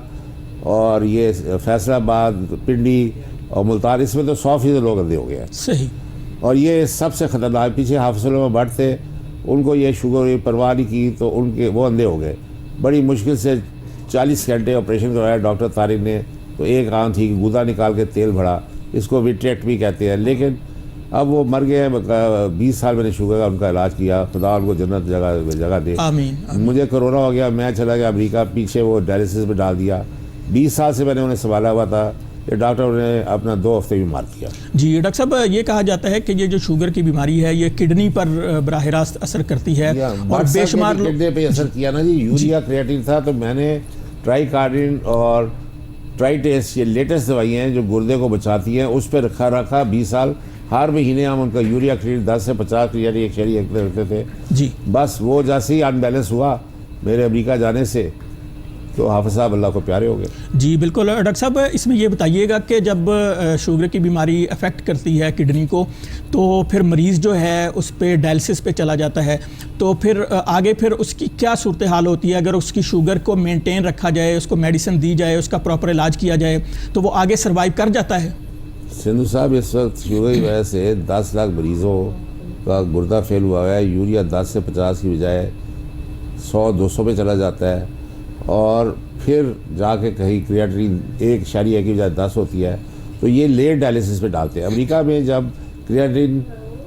اور یہ فیصل آباد، پنڈی اور ملتان، اس میں تو 100% لوگ اندھے ہو گئے ہیں. صحیح. اور یہ سب سے خطرناک. پیچھے حافظ علامہ بٹ تھے، ان کو یہ شوگر پرواہ نہیں کی تو وہ اندھے ہو گئے. بڑی مشکل سے 40 گھنٹے آپریشن کروایا ڈاکٹر طارق نے، تو ایک آنکھ تھی کہ گودا نکال کے تیل بھرا، اس کو وٹریکٹمی کہتے ہیں. لیکن اب وہ مر گئے. 20 سال میں نے شوگر کا ان کا علاج کیا، خدا ان کو جنت جگہ دے. آمین. مجھے کرونا ہو گیا، میں چلا گیا امریکہ، پیچھے وہ ڈائلسس میں ڈال دیا. 20 سال سے میں نے انہیں سنبھالا ہوا تھا کہ ڈاکٹر نے اپنا 2 ہفتے بھی مار دیا. جی ڈاکٹر صاحب یہ کہا جاتا ہے کہ یہ جو شوگر کی بیماری ہے یہ کڈنی پر براہ راست اثر کرتی ہے اور بے شمار کڈنی پہ اثر کیا نا جی. یوریا کریاٹین تھا تو میں نے ٹرائی کارڈین اور ٹرائی ٹیسٹ، یہ لیٹسٹ دوائیاں ہیں جو گردے کو بچاتی ہیں، اس پہ رکھا 20 سال. ہر مہینے ہم ان کا یوریا کریاٹین 10 سے 50 کریاٹین ایک شہری رکھتے تھے. جی بس وہ جیسے ہی ان بیلنس ہوا میرے امریکہ جانے سے تو حافظ صاحب اللہ کو پیارے ہو گئے. جی بالکل. ڈاکٹر صاحب اس میں یہ بتائیے گا کہ جب شوگر کی بیماری افیکٹ کرتی ہے کڈنی کو تو پھر مریض جو ہے اس پہ ڈائلسس پہ چلا جاتا ہے، تو پھر آگے پھر اس کی کیا صورتحال ہوتی ہے؟ اگر اس کی شوگر کو مینٹین رکھا جائے، اس کو میڈیسن دی جائے، اس کا پراپر علاج کیا جائے تو وہ آگے سروائیو کر جاتا ہے؟ سندھو صاحب اس وقت شوگر کی وجہ سے 10 لاکھ مریضوں کا گردہ فیل ہوا ہے. یوریا 10 سے 50 کی بجائے 100-200 پہ چلا جاتا ہے اور پھر جا کے کہیں کریاٹین 1.1 کی بجائے 10 ہوتی ہے تو یہ لیٹ ڈائلسس پہ ڈالتے ہیں. امریکہ میں جب کریاٹین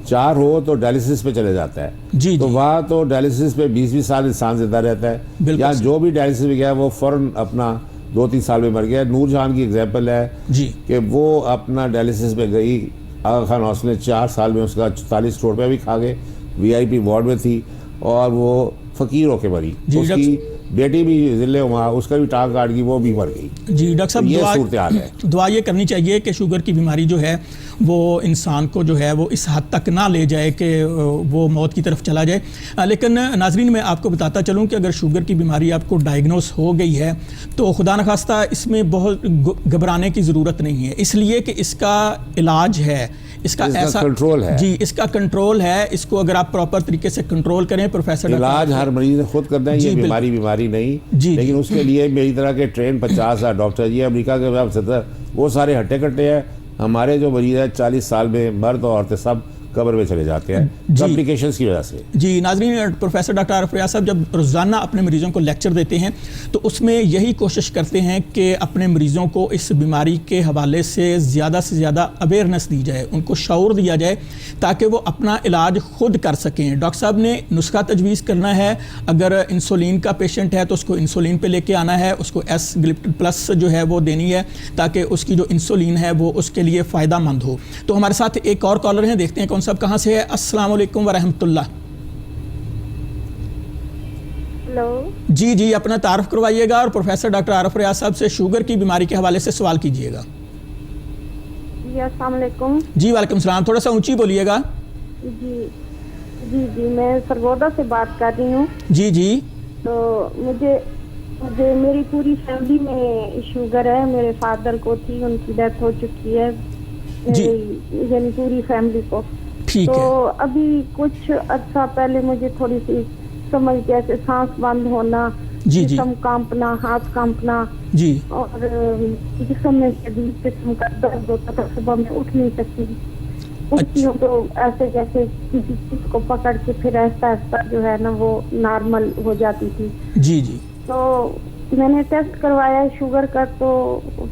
4 ہو تو ڈائلسس پہ چلے جاتا ہے. جی تو وہاں تو ڈائلسس پہ 20 سال انسان زندہ رہتا ہے. یا جو بھی ڈائلسس پہ گیا وہ فوراً اپنا 2-3 سال میں مر گیا. نور جہان کی ایگزامپل ہے جی کہ وہ اپنا ڈائلسس پہ گئی، آغا خان ہاسپٹل 4 سال میں اس کا 44 کروڑ روپیہ بھی کھا گئے، VIP وارڈ میں تھی اور وہ فقیر ہو کے مری. اس کی بیٹی بھی ضلع وہاں، اس کا بھی ٹانگ کاٹ گئی، وہ بھی مر گئی. جی ڈاکٹر صاحب یہ صورتحال ہے. دعا یہ کرنی چاہیے کہ شوگر کی بیماری جو ہے وہ انسان کو جو ہے وہ اس حد تک نہ لے جائے کہ وہ موت کی طرف چلا جائے. لیکن ناظرین میں آپ کو بتاتا چلوں کہ اگر شوگر کی بیماری آپ کو ڈائگنوز ہو گئی ہے تو خدا نخواستہ اس میں بہت گھبرانے کی ضرورت نہیں ہے، اس لیے کہ اس کا علاج ہے. اس کا ایسا کنٹرول ہے جی اس کا کنٹرول ہے. اس کو اگر آپ پراپر طریقے سے کنٹرول کریں پروفیسر علاج ہر مریض نے خود کرنا ہے. یہ بیماری نہیں لیکن اس کے لیے میری طرح کے ٹرین 50,000 ڈاکٹر یہ امریکہ کے 70 وہ سارے ہٹے کٹے ہیں. ہمارے جو مریض ہیں 40 سال میں مرد اور عورتیں سب قبر میں چلے جاتے ہیں کمپلیکیشنز کی وجہ سے. جی ناظرین پروفیسر ڈاکٹر عارف ریاض صاحب جب روزانہ اپنے مریضوں کو لیکچر دیتے ہیں تو اس میں یہی کوشش کرتے ہیں کہ اپنے مریضوں کو اس بیماری کے حوالے سے زیادہ اویئرنیس دی جائے, ان کو شعور دیا جائے تاکہ وہ اپنا علاج خود کر سکیں. ڈاکٹر صاحب نے نسخہ تجویز کرنا ہے, اگر انسولین کا پیشنٹ ہے تو اس کو انسولین پہ لے کے آنا ہے, اس کو ایس گلپٹن پلس جو ہے وہ دینی ہے تاکہ اس کی جو انسولین ہے وہ اس کے لیے فائدہ مند ہو. تو ہمارے ساتھ ایک اور کالر ہیں, دیکھتے ہیں کون صاحب کہاں سے ہے. السلام علیکم ورحمۃ اللہ. ہلو جی اپنا تعارف کروائیے گا اور پروفیسر ڈاکٹر عارف ریاض صاحب سے شوگر کی بیماری کے حوالے سے سوال کیجیے گا. جی السلام علیکم. جی وعلیکم السلام, تھوڑا سا اونچی بولیے گا. جی میں سرگودا سے بات کر رہی ہوں. جی تو مجھے میری پوری فیملی میں شوگر ہے. میرے فادر کو تھی, ان کی ڈیتھ ہو چکی ہے, یعنی پوری فیملی کو. تو ابھی کچھ عرصہ پہلے مجھے تھوڑی سی سمجھ جیسے سانس بند ہونا, جسم کانپنا, ہاتھ کانپنا, اور جسم میں شدید قسم کا درد ہوتا تھا. صبح میں اٹھ نہیں سکتی, اٹھتی ہوں تو ایسے جیسے کسی چیز کو پکڑ کے پھر آہستہ آہستہ جو ہے نا وہ نارمل ہو جاتی تھی. جی تو میں نے ٹیسٹ کروایا شوگر کا تو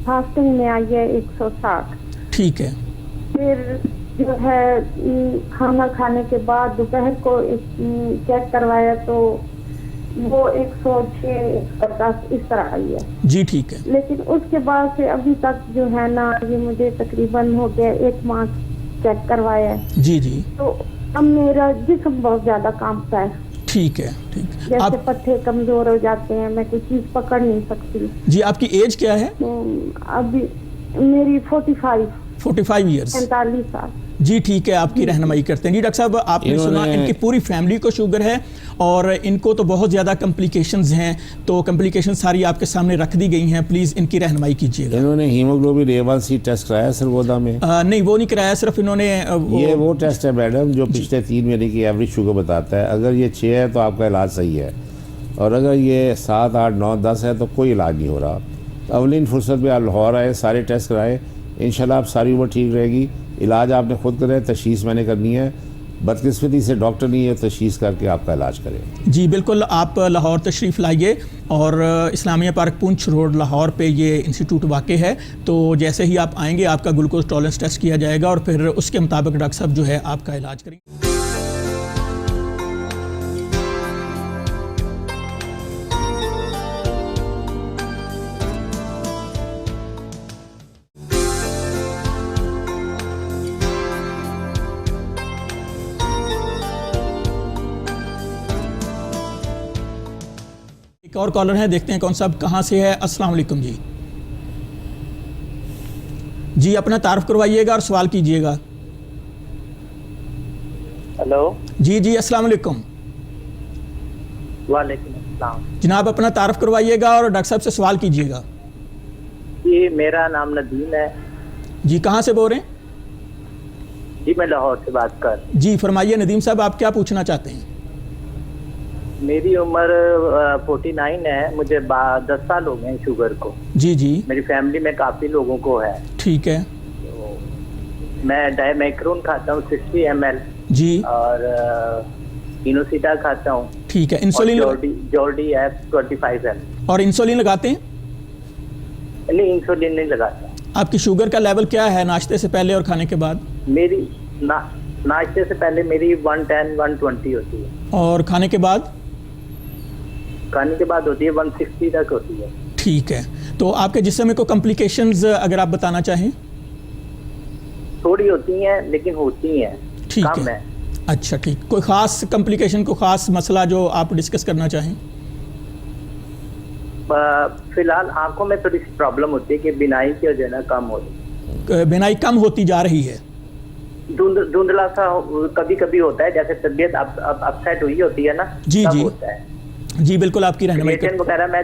فاسٹنگ میں آئی ہے 160. ٹھیک ہے. پھر جو ہے کھانا کھانے کے بعد دوپہر کو چیک کروایا تو وہ 106 150 اس طرح آئی ہے. جی ٹھیک ہے. لیکن اس کے بعد سے ابھی تک جو ہے نا یہ مجھے تقریباً ہو گیا 1 ماہ چیک کروایا ہے. جی تو اب میرا جسم بہت زیادہ کانپتا ہے. ٹھیک ہے. جیسے پٹھے کمزور ہو جاتے ہیں, میں کوئی چیز پکڑ نہیں سکتی. جی آپ کی ایج کیا ہے؟ ابھی میری 45 ایئرس, 45 سال. جی ٹھیک ہے, آپ کی رہنمائی کرتے ہیں. جی ڈاکٹر صاحب آپ نے سنا ان کی پوری فیملی کو شوگر ہے اور ان کو تو بہت زیادہ کمپلیکیشنز ہیں, تو کمپلیکیشن ساری آپ کے سامنے رکھ دی گئی ہیں, پلیز ان کی رہنمائی کیجیے گا. انہوں نے ہیموگلوبن A1C ٹیسٹ کرایا سرگودا میں؟ نہیں وہ نہیں کرایا, صرف انہوں نے یہ وہ ٹیسٹ ہے میڈم جو پچھلے 3 مہینے کی ایوریج شوگر بتاتا ہے. اگر یہ 6 ہے تو آپ کا علاج صحیح ہے, اور اگر یہ 7 8 9 10 ہے تو کوئی علاج نہیں ہو رہا. اولین فرصت میں آپ لاہور آئے, سارے ٹیسٹ کرائے, انشاءاللہ آپ ساری عمر ٹھیک رہے گی. علاج آپ نے خود کرے, تشخیص میں نے کرنی ہے. بدقسمتی سے ڈاکٹر نہیں ہے, تشخیص کر کے آپ کا علاج کریں. جی بالکل, آپ لاہور تشریف لائیے اور اسلامیہ پارک پونچھ روڈ لاہور پہ یہ انسٹیٹیوٹ واقع ہے. تو جیسے ہی آپ آئیں گے آپ کا گلوکوز ٹالرنس ٹیسٹ کیا جائے گا اور پھر اس کے مطابق ڈاکٹر صاحب جو ہے آپ کا علاج کریں گے. ایک اور کالر ہیں, دیکھتے ہیں کون صاحب کہاں سے ہے. السلام علیکم. جی اپنا تعارف کروائیے گا اور سوال کیجیے گا. ہلو جی السلام علیکم. وعلیکم السلام. جناب اپنا تعارف کروائیے گا اور ڈاکٹر صاحب سے سوال کیجیے گا. جی میرا نام ندیم ہے. جی کہاں سے بول رہے ہیں؟ جی میں لاہور سے بات کر. جی فرمائیے ندیم صاحب, آپ کیا پوچھنا چاہتے ہیں؟ میری عمر 49 ہے, مجھے 10 سال ہو گئے ہیں شوگر کو. جی میری فیملی میں کافی لوگوں کو ہے. ٹھیک ہے. میں ڈائمیکرون کھاتا ہوں 60 ml. جی. اور انوسیٹا کھاتا ہوں. ٹھیک ہے. انسولین جورڈی ہے 25 ml. اور انسولین لگاتے ہیں؟ نہیں انسولین نہیں لگاتا. آپ کی شوگر کا لیول کیا ہے ناشتے سے پہلے اور کھانے کے بعد؟ میری ناشتے سے پہلے میری 110 120 ہوتی ہے. اور کھانے کے بعد؟ کھانے کے بعد ہوتی ہے 160 تک ہوتی ہے. ٹھیک ہے. تو آپ کے جسم میں کوئی کمپلیکیشنز اگر آپ بتانا چاہیں؟ تھوڑی ہوتی ہیں لیکن ہوتی ہیں, کم ہے. اچھا ٹھیک. کوئی خاص کمپلیکیشن, کوئی خاص مسئلہ جو آپ ڈسکس کرنا چاہیں؟ فی الحال آنکھوں میں تھوڑی سی پرابلم ہوتی ہے کہ بینائی کی وجہ سے کم ہوتی ہے. بینائی کم ہوتی جا رہی ہے. دھندلا سا کبھی کبھی ہوتا ہے, جیسے طبیعت اپ سیٹ ہوئی ہوتی ہے نا. جی ہوتا ہے. جی بالکل آپ کی رہنمائی. کریٹن وغیرہ میں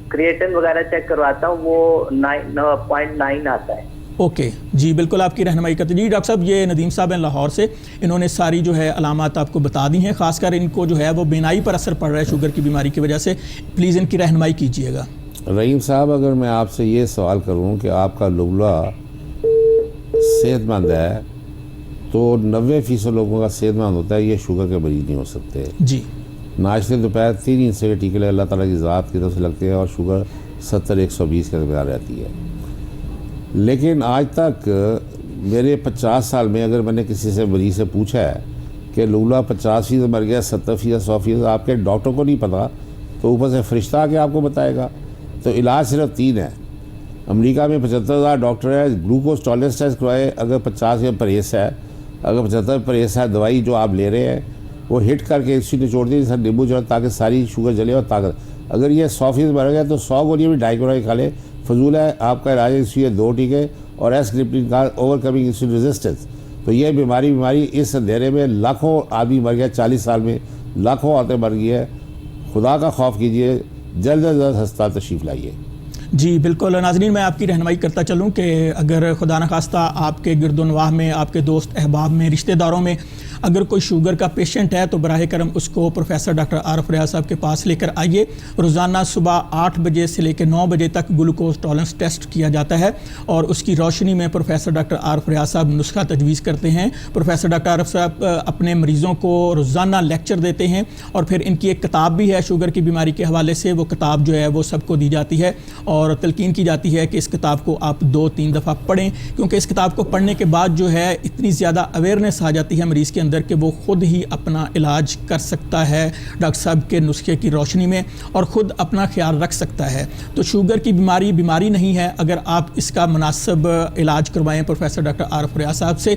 کریٹن وغیرہ چیک کرواتا ہوں, وہ 9.9 آتا ہے. اوکے جی بالکل آپ کی رہنمائی کرتے. جی ڈاکٹر صاحب یہ ندیم صاحب ہیں لاہور سے, انہوں نے ساری جو ہے علامات آپ کو بتا دی ہیں, خاص کر ان کو جو ہے وہ بینائی پر اثر پڑ رہا ہے شوگر کی بیماری کی وجہ سے, پلیز ان کی رہنمائی کیجیے گا. رحیم صاحب اگر میں آپ سے یہ سوال کروں کہ آپ کا لبلا صحت مند ہے تو 90% لوگوں کا صحت مند ہوتا ہے, یہ شوگر کے مریض نہیں ہو سکتے. جی ناشتے دوپہر 3 انچ کے ٹیکے اللہ تعالیٰ کی ذات کی طرف سے لگتے ہیں اور شوگر 70-120 کے درمیان رہتی ہے. لیکن آج تک میرے 50 سال میں اگر میں نے کسی سے مریض سے پوچھا ہے کہ لولا 50% مر گیا, 70%, 100%, آپ کے ڈاکٹر کو نہیں پتا تو اوپر سے فرشتہ آ کے آپ کو بتائے گا. تو علاج صرف 3 ہے. امریکہ میں 75,000 ڈاکٹر ہے, گلوکوز ٹالرنس ٹیسٹ کروائے, اگر 50 میں پرہیز ہے, اگر 75 پرہیز ہے, دوائی جو آپ لے رہے ہیں وہ ہٹ کر کے اسی نے چھوڑ دی سر نیمبو چڑھ تاکہ ساری شوگر جلے اور طاقت. اگر یہ 100% مر گیا تو 100 گولیاں بھی 2.5 گولیاں کھا لے, فضول ہے. آپ کا علاج اس لیے 2 ٹیکے اور ایسکرپٹین کا اوور کمنگ انسولین ریزسٹنس. تو یہ بیماری اس اندھیرے میں لاکھوں آدمی مر گیا, 40 سال میں لاکھوں عورتیں مر گئی ہے. خدا کا خوف کیجئے, جلد از جلد ہسپتال تشریف لائیے. جی بالکل ناظرین, میں آپ کی رہنمائی کرتا چلوں کہ اگر خدا نخواستہ آپ کے گرد و نواح میں, آپ کے دوست احباب میں, رشتہ داروں میں اگر کوئی شوگر کا پیشنٹ ہے تو براہ کرم اس کو پروفیسر ڈاکٹر عارف ریاض صاحب کے پاس لے کر آئیے. روزانہ صبح 8 بجے سے لے کے 9 بجے تک گلوکوز ٹالرنس ٹیسٹ کیا جاتا ہے اور اس کی روشنی میں پروفیسر ڈاکٹر عارف ریاض صاحب نسخہ تجویز کرتے ہیں. پروفیسر ڈاکٹر عارف صاحب اپنے مریضوں کو روزانہ لیکچر دیتے ہیں اور پھر ان کی ایک کتاب بھی ہے شوگر کی بیماری کے حوالے سے. وہ کتاب جو ہے وہ سب کو دی جاتی ہے اور تلقین کی جاتی ہے کہ اس کتاب کو آپ 2-3 دفعہ پڑھیں, کیونکہ اس کتاب کو پڑھنے کے بعد جو ہے اتنی زیادہ اویئرنیس آ جاتی ہے مریض کے اندر کہ وہ خود ہی اپنا علاج کر سکتا ہے ڈاکٹر صاحب کے نسخے کی روشنی میں اور خود اپنا خیال رکھ سکتا ہے. تو شوگر کی بیماری نہیں ہے. اگر آپ اس کا مناسب علاج کروائیں پروفیسر ڈاکٹر عارف ریاض صاحب سے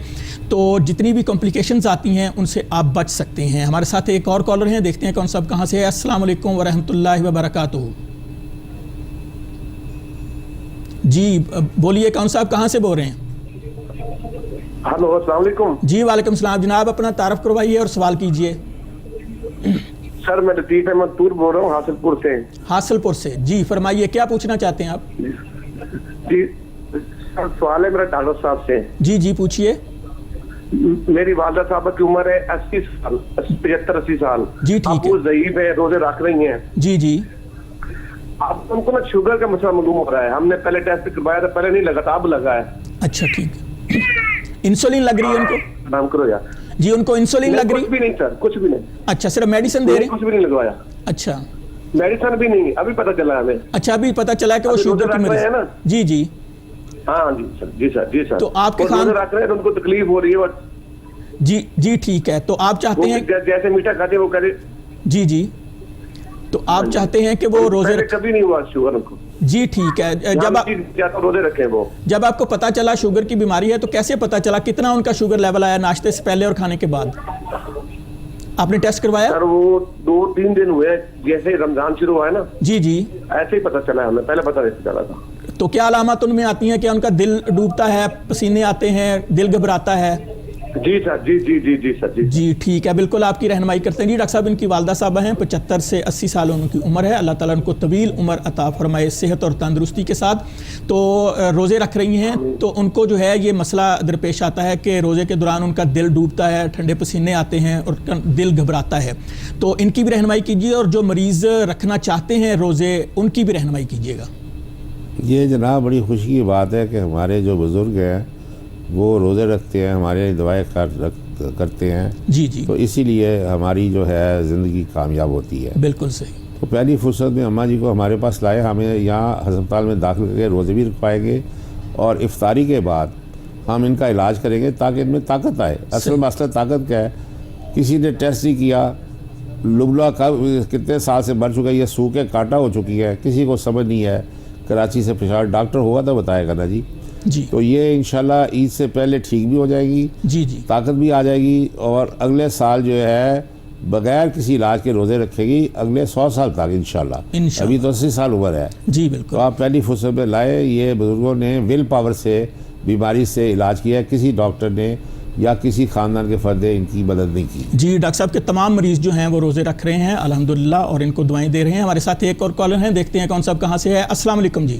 تو جتنی بھی کمپلیکیشنز آتی ہیں ان سے آپ بچ سکتے ہیں. ہمارے ساتھ ایک اور کالر ہیں, دیکھتے ہیں کون صاحب کہاں سے ہے. السلام علیکم ورحمۃ اللہ وبرکاتہ. جی بولیے کون صاحب کہاں سے بول رہے ہیں؟ ہلو السلام علیکم. جی وعلیکم السلام جناب, اپنا تعارف کروائیے اور سوال کیجئے. سر میں لطیف احمد طور بول رہا ہوں حاصل پور سے. حاصل پور سے, جی فرمائیے کیا پوچھنا چاہتے ہیں آپ؟ جی سر سوال ہے میرا ڈاکٹر صاحب سے. جی جی پوچھیے. میری والدہ صاحبہ کی عمر ہے 80 سال, 75-80 سال. جی ٹھیک ہے. وہ ضعیف ہے, روزے رکھ رہی ہیں. جی جی. اب ان کو نا شوگر کا مسئلہ معلوم ہو رہا ہے. ہم نے پہلے ٹیسٹ کروایا تھا, پہلے نہیں لگا تھا, اب لگا ہے. اچھا ٹھیک ہے. انسولین لگ رہی ہے ان کو؟ نام کرو یار. جی ان کو انسولین لگ رہی؟ کچھ بھی نہیں سر, کچھ بھی نہیں. اچھا صرف میڈیسن دے رہے ہیں؟ کچھ بھی نہیں لگوایا. اچھا میڈیسن بھی نہیں, ابھی پتہ چلا ہمیں. اچھا ابھی پتہ چلا کہ وہ شوگر کی مریض ہے نا. جی جی ہاں جی سر. جی سر. جی سر. تو آپ کے خان رکھ رہے ہیں تو ان کو تکلیف ہو رہی ہے. جی جی ٹھیک ہے. تو آپ چاہتے ہیں جیسے میٹھا کھاتے وہ کرے. جی جی. تو آپ چاہتے ہیں کہ وہ روزے کبھی نہیں ہوا شوگر ان کو. جی ٹھیک ہے. روزے رکھے وہ. جب آپ کو پتا چلا شوگر کی بیماری ہے تو کیسے پتا چلا, کتنا ان کا شوگر لیول آیا ناشتے سے پہلے اور کھانے کے بعد؟ آپ نے ٹیسٹ کروایا؟ سر وہ 2-3 دن ہوئے جیسے رمضان شروع ہوا ہے نا. جی جی. ایسے ہی پتا چلا ہمیں, پہلے پتا نہیں چلا تھا. تو کیا علامات ان میں آتی ہیں کہ ان کا دل ڈوبتا ہے, پسینے آتے ہیں, دل گھبراتا ہے؟ جی سر. جی جی جی جی سر. جی ٹھیک ہے, بالکل آپ کی رہنمائی کرتے ہیں. جی ڈاکٹر صاحب ان کی والدہ صاحبہ ہیں, 75 سے 80 سال ان کی عمر ہے. اللہ تعالیٰ ان کو طویل عمر عطا فرمائے صحت اور تندرستی کے ساتھ. تو روزے رکھ رہی ہیں تو ان کو جو ہے یہ مسئلہ درپیش آتا ہے کہ روزے کے دوران ان کا دل ڈوبتا ہے, ٹھنڈے پسینے آتے ہیں اور دل گھبراتا ہے. تو ان کی بھی رہنمائی کیجیے اور جو مریض رکھنا چاہتے ہیں روزے ان کی بھی رہنمائی کیجیے گا. یہ جناب بڑی خوشی کی بات ہے کہ ہمارے جو بزرگ ہیں وہ روزے رکھتے ہیں, ہمارے لیے دعائیں کرتے ہیں. جی جی. تو اسی لیے ہماری جو ہے زندگی کامیاب ہوتی ہے. بالکل صحیح. تو پہلی فرصت میں اماں جی کو ہمارے پاس لائے, ہمیں یہاں ہسپتال میں داخل کر کے روزے بھی رکھوائیں گے اور افطاری کے بعد ہم ان کا علاج کریں گے تاکہ ان میں طاقت آئے. اصل مسئلہ طاقت کا ہے. کسی نے ٹیسٹ نہیں کیا, لبلا کتنے سال سے مر چکا ہے, یہ سو کے کانٹا ہو چکی ہے, کسی کو سمجھ نہیں ہے. کراچی سے پشاور ڈاکٹر ہوگا تو بتائے گا نا جی. جی. تو یہ انشاءاللہ عید سے پہلے ٹھیک بھی ہو جائے گی. جی جی. طاقت بھی آ جائے گی اور اگلے سال جو ہے بغیر کسی علاج کے روزے رکھے گی اگلے 100 سال تک انشاءاللہ. ابھی تو 80 سال عمر ہے. جی بالکل. تو آپ پہلی فرصت میں لائے. یہ بزرگوں نے ول پاور سے بیماری سے علاج کیا ہے, کسی ڈاکٹر نے یا کسی خاندان کے فرد نے ان کی مدد نہیں کی. جی ڈاکٹر صاحب کے تمام مریض جو ہیں وہ روزے رکھ رہے ہیں الحمدللہ اور ان کو دعائیں دے رہے ہیں. ہمارے ساتھ ایک اور کالر ہیں, دیکھتے ہیں کون صاحب کہاں سے ہے. السلام علیکم. جی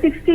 60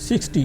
60।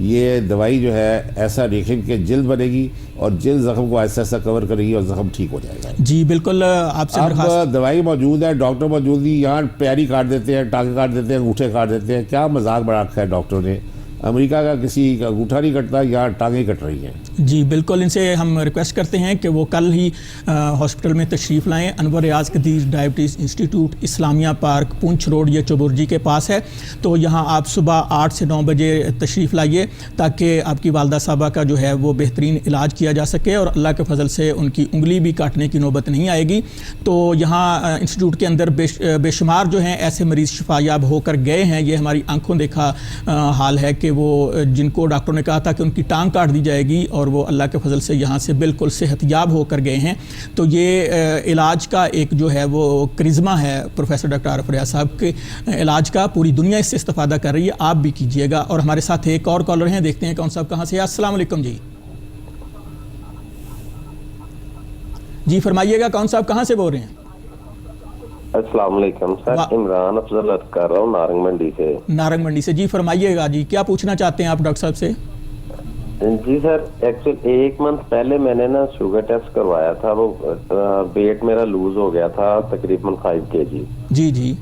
یہ دوائی جو ہے ایسا ریکشن کہ جلد بنے گی اور جلد زخم کو ایسا ایسا کور کرے گی اور زخم ٹھیک ہو جائے گا. جی بالکل. آپ سے اب دوائی موجود ہے, ڈاکٹر موجود نہیں, یہاں پیاری کاٹ دیتے ہیں, ٹانگے کاٹ دیتے ہیں, انگوٹھے کاٹ دیتے ہیں. کیا مذاق بنا رکھا ہے ڈاکٹر نے. امریکہ کا کسی کا انگوٹھا نہیں کٹتا, یہاں ٹانگیں کٹ رہی ہیں. جی بالکل. ان سے ہم ریکویسٹ کرتے ہیں کہ وہ کل ہی ہاسپٹل میں تشریف لائیں. انور ریاض قدیر ڈائبٹیز انسٹیٹیوٹ, اسلامیہ پارک, پونچھ روڈ, یہ چوبرجی کے پاس ہے. تو یہاں آپ صبح 8 سے 9 بجے تشریف لائیے تاکہ آپ کی والدہ صاحبہ کا جو ہے وہ بہترین علاج کیا جا سکے اور اللہ کے فضل سے ان کی انگلی بھی کاٹنے کی نوبت نہیں آئے گی. تو یہاں انسٹیٹیوٹ کے اندر بے شمار جو ہیں ایسے مریض شفا یاب ہو کر گئے ہیں. یہ ہماری آنکھوں دیکھا حال ہے کہ وہ جن کو ڈاکٹر نے کہا تھا کہ ان کی ٹانگ کاٹ دی جائے گی اور وہ اللہ کے فضل سے یہاں سے بالکل صحت یاب ہو کر گئے ہیں. تو یہ علاج کا ایک جو ہے وہ کرزمہ ہے پروفیسر ڈاکٹر عارف ریاض صاحب کے علاج کا. پوری دنیا اس سے استفادہ کر رہی ہے, آپ بھی کیجیے گا. اور ہمارے ساتھ ایک اور کالر ہیں, دیکھتے ہیں کون صاحب کہاں سے. السلام علیکم. جی فرمائیے گا کون صاحب کہاں سے بول رہے ہیں. السلام علیکم سر, عمران افضل کر رہا ہوں نارنگ منڈی سے. نارنگ منڈی سے. جی فرمائیے گا. جی کیا پوچھنا چاہتے ہیں آپ ڈاکٹر صاحب سے. جی سر, ایکچولی 1 منتھ پہلے میں نے نا شوگر ٹیسٹ کروایا تھا, وہ ویٹ میرا لوز ہو گیا تھا تقریباً 5 kg. جی جی.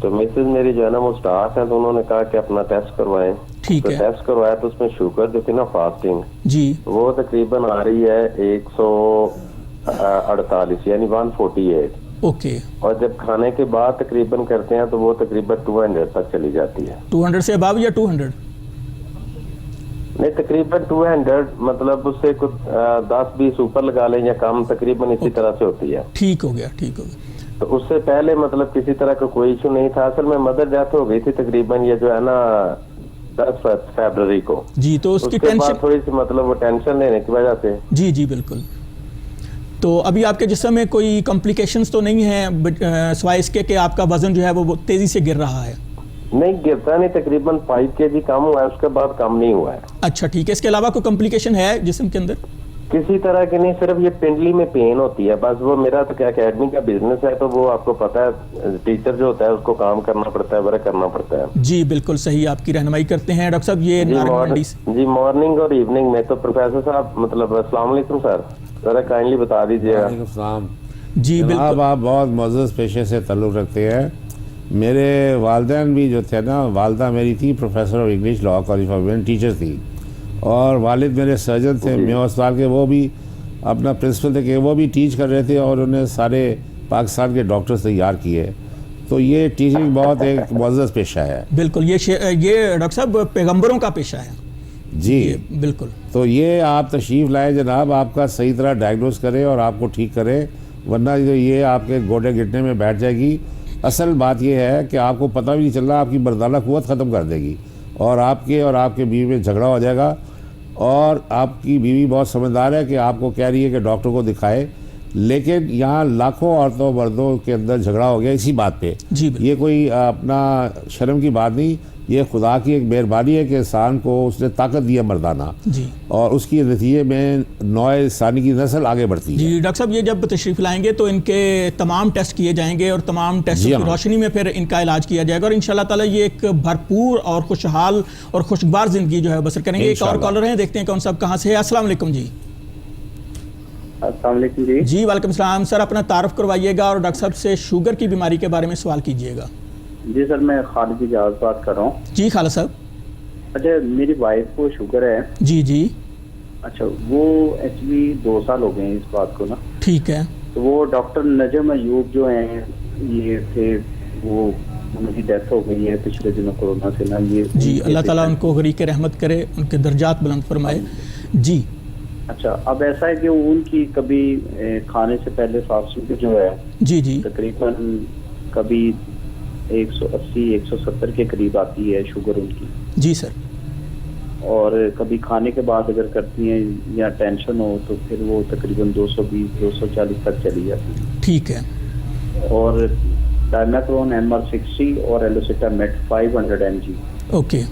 تو مسز میری جو ہے نا وہ اسٹاف ہیں, تو انہوں نے کہا کہ اپنا ٹیسٹ کروائیں. ٹھیک ہے. ٹیسٹ کروایا تو اس میں شوگر جو تھی نا فاسٹنگ, جی وہ تقریباً آ رہی ہے 148 یعنی 148. اوکے. اور جب کھانے کے بعد تقریباً کرتے ہیں تو وہ تقریباً 200 تک چلی جاتی ہے. 200 سے ابو یا 200؟ نہیں تقریباً 200, مطلب اس سے کچھ 10-20 اوپر لگا لیں یا کم, تقریباً اسی طرح سے ہوتی ہے. ٹھیک ہو گیا, ٹھیک ہو گیا. تو اس سے پہلے مطلب کسی طرح کا کوئی ایشو نہیں تھا. اصل میں مدر ڈیتھ ہو گئی تھی تقریباً یہ جو ہے نا 10 فیبروری کو. جی تو اس کی ٹینشن تھوڑی سی مطلب وہ ٹینشن لینے کی وجہ سے. جی جی بالکل. تو ابھی آپ کے جسم میں کوئی کمپلیکیشنز تو نہیں ہیں سوائے اس کے کہ آپ کا وزن جو ہے وہ تیزی سے گر رہا ہے؟ نہیں گرتا نہیں, تقریباً 5 kg کم ہوا ہے, اس کے بعد کم نہیں ہوا ہے. اچھا ٹھیک ہے. اس کے علاوہ کوئی کمپلیکیشن ہے جسم کے اندر؟ کسی طرح کی نہیں, صرف یہ پنڈلی میں پین ہوتی ہے بس. وہ میرا تو اکیڈمی کا بزنس ہے, تو وہ آپ کو پتا ہے ٹیچر جو ہوتا ہے اس کو کام کرنا پڑتا ہے, ورک کرنا پڑتا ہے. جی بالکل صحیح, آپ کی رہنمائی کرتے ہیں ڈاکٹر صاحب. یہ جی مارننگ اور ایوننگ میں. تو پروفیسر صاحب مطلب السلام علیکم سر, ذرا کائنڈلی بتا دیجیے. وعلیکم السلام. جی بالکل. آپ بہت معزز پیشے سے تعلق رکھتے ہیں. میرے والدین بھی جو تھے نا, والدہ میری تھی professor of English law college of women, teacher تھی, اور والد میرے سرجن تھے میو اسپتال کے. وہ بھی اپنا پرنسپل تھے کہ وہ بھی ٹیچ کر رہے تھے اور انہیں سارے پاکستان کے ڈاکٹرز تیار کیے. تو یہ ٹیچنگ بہت ایک معزز پیشہ ہے. بالکل. یہ ڈاکٹر صاحب پیغمبروں کا پیشہ ہے. جی بالکل. تو یہ آپ تشریف لائے جناب, آپ کا صحیح طرح ڈائگنوز کرے اور آپ کو ٹھیک کرے, ورنہ یہ آپ کے گوڈے گھٹنے میں بیٹھ جائے گی. اصل بات یہ ہے کہ آپ کو پتہ بھی نہیں چل رہا, آپ کی مردانہ قوت ختم کر دے گی اور آپ کے بیوی میں جھگڑا ہو جائے گا. اور آپ کی بیوی بہت سمجھدار ہے کہ آپ کو کہہ رہی ہے کہ ڈاکٹر کو دکھائے, لیکن یہاں لاکھوں عورتوں مردوں کے اندر جھگڑا ہو گیا اسی بات پہ. یہ کوئی اپنا شرم کی بات نہیں, یہ خدا کی ایک مہربانی ہے کہ انسان کو اس نے طاقت دی ہے مردانہ, اور اس کی نتیجے میں نوع انسانی کی نسل آگے بڑھتی ہے. جی ڈاکٹر صاحب, یہ جب تشریف لائیں گے تو ان کے تمام ٹیسٹ کیے جائیں گے اور تمام ٹیسٹ کی روشنی میں پھر ان کا علاج کیا جائے گا, اور انشاءاللہ تعالی یہ ایک بھرپور اور خوشحال اور خوشگوار زندگی جو ہے بسر کریں گے. ایک اور کالر ہیں, دیکھتے ہیں کون صاحب کہاں سے ہے. السلام علیکم. جی السلام علیکم. جی وعلیکم السلام. سر اپنا تعارف کروائیے گا اور ڈاکٹر صاحب سے شوگر کی بیماری کے بارے میں سوال کیجیے گا. جی سر, میں خالد اجاز بات کر رہا ہوں. جی خالد صاحب. اچھا, میری وائف کو شوگر ہے. جی. اچھا, وہ ایکچولی 2 سال ہو گئے ہیں اس بات کو نا. ٹھیک ہے. تو وہ ڈاکٹر نجم ایوب جو ہیں یہ تھے, وہ ان کی ڈیتھ ہو گئی ہے پچھلے دنوں کورونا سے نا. یہ جی اللہ تعالیٰ ان کو غریق رحمت کرے, ان کے درجات بلند فرمائے. جی اچھا, اب ایسا ہے کہ ان کی کبھی کھانے سے پہلے فاسٹنگ جو ہے جی تقریباً کبھی 180-170 کے قریب آتی ہے شوگر ان کی. جی سر. اور کبھی کھانے کے بعد اگر کرتی ہیں یا ٹینشن ہو تو پھر وہ تقریباً 220-240 تک چلی جاتی ہے. ٹھیک ہے. اور ڈائمیکرون MR60 اور ایلوسیٹامیٹ 500 mg اوکے,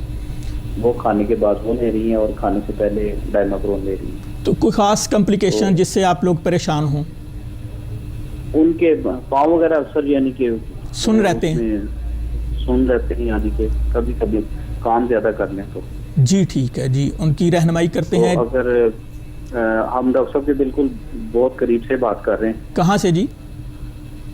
وہ کھانے کے بعد وہ لے رہی ہیں اور کھانے سے پہلے ڈائمیکرون لے رہی ہیں. تو کوئی خاص کمپلیکیشن جس سے آپ لوگ پریشان ہوں؟ ان کے پاؤں وغیرہ اکثر یعنی کہ سن رہتے ہیں یعنی کہ کبھی کبھی کام زیادہ کر لیں تو. جی ٹھیک ہے جی، ان کی رہنمائی کرتے ہیں. اگر ہم ڈاکٹر صاحب کے بالکل بہت قریب سے بات کر رہے ہیں. کہاں سے جی؟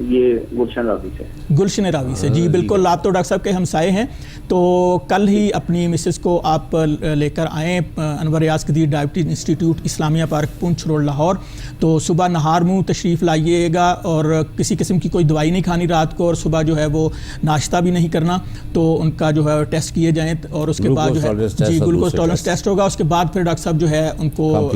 یہ گلشن راوی سے. گلشن راوی سے جی بالکل، آپ تو ڈاکٹر صاحب کے ہمسائے ہیں. تو کل ہی اپنی مسز کو آپ لے کر آئیں انور ریاض قدیر ڈائبٹیز انسٹیٹیوٹ اسلامیہ پارک پونچھ روڈ لاہور. تو صبح نہار منہ تشریف لائیے گا اور کسی قسم کی کوئی دوائی نہیں کھانی رات کو، اور صبح جو ہے وہ ناشتہ بھی نہیں کرنا. تو ان کا جو ہے ٹیسٹ کیے جائیں اور اس کے بعد جو ہے جی گلوکوز ٹالرنس ٹیسٹ ہوگا. اس کے بعد پھر ڈاکٹر صاحب جو ہے ان کو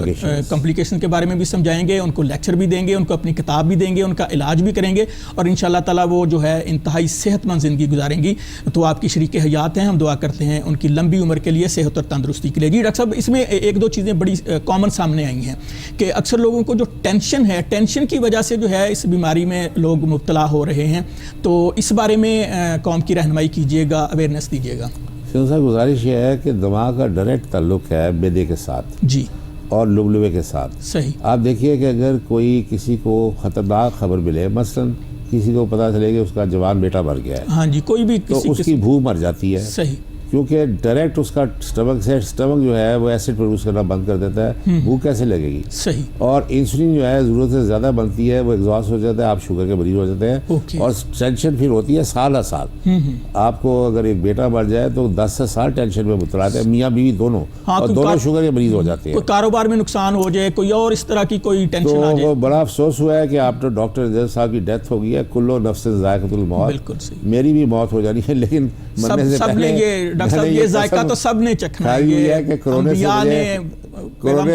کمپلیکیشن کے بارے میں بھی سمجھائیں گے، ان کو لیکچر بھی دیں گے، ان کو اپنی کتاب بھی دیں گے، ان کا علاج بھی کریں گے، اور ان شاء اللہ تعالیٰ وہ جو ہے انتہائی صحت مند زندگی گزاریں گی. تو آپ کی شریک حیات ہیں، ہم دعا کرتے ہیں ان کی لمبی عمر کے لیے، صحت اور تندرستی کے لیے. جی ڈاکٹر صاحب اس میں ایک دو چیزیں بڑی کامن سامنے آئی ہیں کہ اکثر لوگوں کو جو ٹینشن ہے، ٹینشن کی وجہ سے جو ہے اس بیماری میں لوگ مبتلا ہو رہے ہیں. تو اس بارے میں قوم کی رہنمائی کیجیے گا، اویئرنیس دیجیے گا. صاحب گزارش یہ ہے کہ دماغ کا ڈائریکٹ تعلق ہے معدے کے ساتھ جی اور لبلبے کے ساتھ. صحیح. آپ دیکھیے کہ اگر کوئی کسی کو خطرناک خبر ملے، مثلاً کسی کو پتہ چلے کہ اس کا جوان بیٹا مر گیا ہے، ہاں جی، کوئی بھی تو اس کی بھوک مر جاتی ہے. صحیح. کیونکہ ڈائریکٹ اس کا اسٹمک جو ہے وہ ایسڈ پروڈیوس کرنا بند کر دیتا ہے. بھوک کیسے لگے گی؟ صحیح. اور انسولین جو ہے ضرورت سے زیادہ بنتی ہے، وہ ایگزاسٹ ہو جاتا ہے، آپ شوگر کے مریض ہو جاتے ہیں. اور ٹینشن پھر ہوتی ہے سال ہر سال. آپ کو اگر ایک بیٹا مر جائے تو 10 سال ٹینشن میں مبتلا ہے، میاں بیوی دونوں، اور دونوں شوگر کے مریض ہو جاتے ہیں. کوئی کاروبار میں نقصان ہو جائے، کوئی اور اس طرح کی کوئی ٹینشن آ جائے. تو بڑا افسوس ہوا ہے کہ آپ ڈاکٹر رضا صاحب کی ڈیتھ ہو گئی ہے. کلو نفس ذائقۃ الموت. بالکل صحیح. میری بھی موت ہو جانی ہے، لیکن مرنے سے پہلے ڈاکٹر صاحب یہ ذائقہ تو سب نے چکھنا ہے. یہ ہے کہ کورونا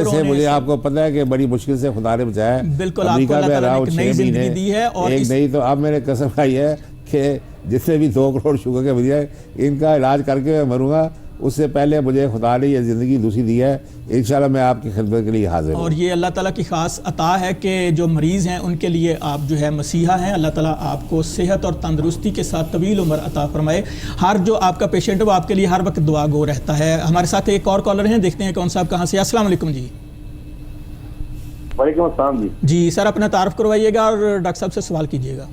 سے مجھے آپ کو پتہ ہے کہ بڑی مشکل سے خدا نے بچایا ہے. بالکل، آپ کو اللہ تعالیٰ نے ایک نئی زندگی دی ہے. اور ایک نئی، تو اب میں نے قسم کھائی ہے کہ جتنے بھی 2 کروڑ شوگر کے مریض ہیں ان کا علاج کر کے میں مروں گا، اس سے پہلے مجھے خدا نے یہ زندگی دوسری دی ہے. انشاءاللہ میں آپ کی خدمت کے لیے حاضر ہوں. اور یہ اللہ تعالیٰ کی خاص عطا ہے کہ جو مریض ہیں ان کے لیے آپ جو ہے مسیحا ہیں. اللہ تعالیٰ آپ کو صحت اور تندرستی کے ساتھ طویل عمر عطا فرمائے. ہر جو آپ کا پیشنٹ ہے وہ آپ کے لیے ہر وقت دعا گو رہتا ہے. ہمارے ساتھ ایک اور کالر ہیں، دیکھتے ہیں کون صاحب کہاں سے. السلام علیکم جی. وعلیکم السلام جی. جی سر اپنا تعارف کروائیے گا اور ڈاکٹر صاحب سے سوال کیجیے گا.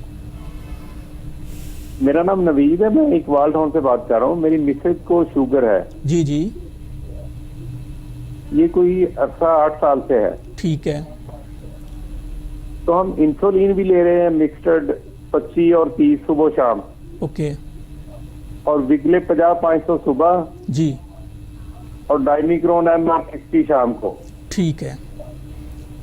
میرا نام نوید ہے، میں اقبال ٹاؤن سے بات کر رہا ہوں. میری مسز کو شوگر ہے. جی جی. یہ کوئی عرصہ 8 سال سے ہے. ٹھیک ہے. تو ہم انسولین بھی لے رہے ہیں مکسڈ 25 اور 30 صبح شام. اوکے. اور وگلے 50-500 صبح. جی. اور ڈائمیکرون MR60 شام کو. ٹھیک ہے.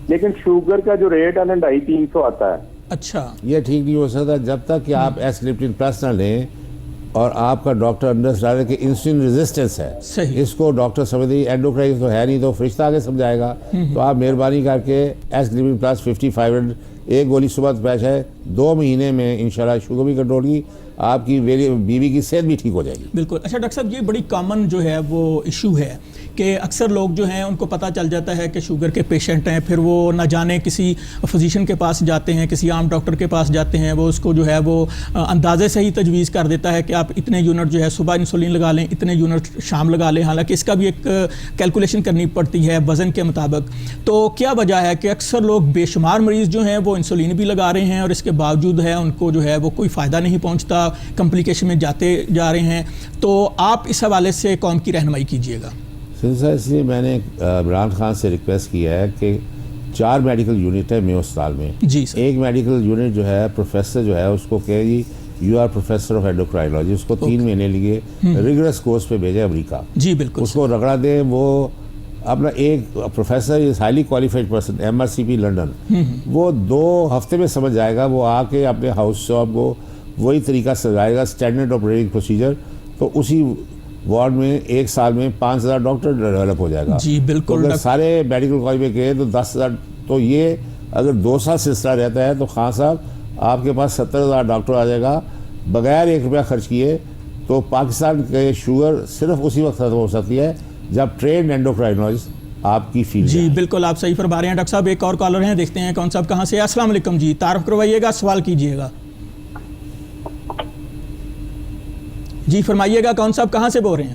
لیکن شوگر کا جو ریٹ ہے نا 250-300 آتا ہے. اچھا. یہ ٹھیک نہیں ہو سکتا جب تک کہ آپ ایسکلپٹن پلس نہ لیں اور آپ کا ڈاکٹر انڈرسٹینڈ کہ انسولین ریزسٹنس ہے. صحیح. اس کو ڈاکٹر سمجھے اینڈوکرائن تو ہے نہیں، تو فرشتہ آگے سمجھائے گا. تو آپ مہربانی کر کے ایسکلپٹن پلس 5500 ایک گولی صبح پیش ہے، 2 مہینے میں انشاءاللہ شوگر بھی کنٹرول کی، آپ کی بیوی کی صحت بھی ٹھیک ہو جائے گی. بالکل. اچھا ڈاکٹر صاحب یہ بڑی کامن جو ہے وہ ایشو ہے کہ اکثر لوگ جو ہیں ان کو پتہ چل جاتا ہے کہ شوگر کے پیشنٹ ہیں، پھر وہ نہ جانے کسی فزیشین کے پاس جاتے ہیں، کسی عام ڈاکٹر کے پاس جاتے ہیں، وہ اس کو جو ہے وہ اندازے سے ہی تجویز کر دیتا ہے کہ آپ اتنے یونٹ جو ہے صبح انسولین لگا لیں، اتنے یونٹ شام لگا لیں. حالانکہ اس کا بھی ایک کیلکولیشن کرنی پڑتی ہے وزن کے مطابق. تو کیا وجہ ہے کہ اکثر لوگ بے شمار مریض جو ہیں وہ انسولین بھی لگا رہے ہیں اور اس کے باوجود ہے ان کو جو ہے وہ کوئی فائدہ نہیں پہنچتا، کمپلیکیشن میں جاتے جا رہے ہیں. تو آپ اس حوالے سے قوم کی رہنمائی کیجیے گا. اس لیے میں نے عمران خان سے ریکویسٹ کیا ہے کہ 4 میڈیکل یونٹ ہے میو اسپتال میں. جی سر. ایک میڈیکل یونٹ جو ہے پروفیسر جو ہے اس کو کہ جی یو آر پروفیسر آف اینڈوکرائنالوجی، اس کو 3 مہینے لیے ریگرس کورس پہ بھیجے امریکہ. جی بالکل. اس کو رگڑا دیں. وہ اپنا ایک professor is highly qualified person MRCP London, وہ 2 ہفتے میں سمجھ جائے گا. وہ آ کے اپنے ہاؤس شاپ کو وہی طریقہ سجائے گا، اسٹینڈرڈ آپریٹنگ پروسیجر. تو اسی وارڈ میں 1 سال میں 5000 ڈاکٹر ڈیولپ ہو جائے گا. جی بالکل. اگر سارے میڈیکل کالج میں گئے تو 10,000. تو یہ اگر 2 سال سلسلہ رہتا ہے تو خان صاحب آپ کے پاس 70,000 ڈاکٹر آ جائے گا بغیر 1 روپیہ خرچ کیے. تو پاکستان کے شوگر صرف اسی وقت ختم ہو سکتی ہے جب ٹرینڈ اینڈوکرائنالوجسٹ آپ کی فیلڈ. جی بالکل آپ صحیح فرما رہے ہیں ڈاکٹر صاحب. ایک اور کالر ہیں، دیکھتے ہیں کون صاحب کہاں سے. السلام علیکم جی. تعارف کروائیے گا، سوال کیجیے گا. جی فرمائیے گا کون صاحب کہاں سے بول رہے ہیں.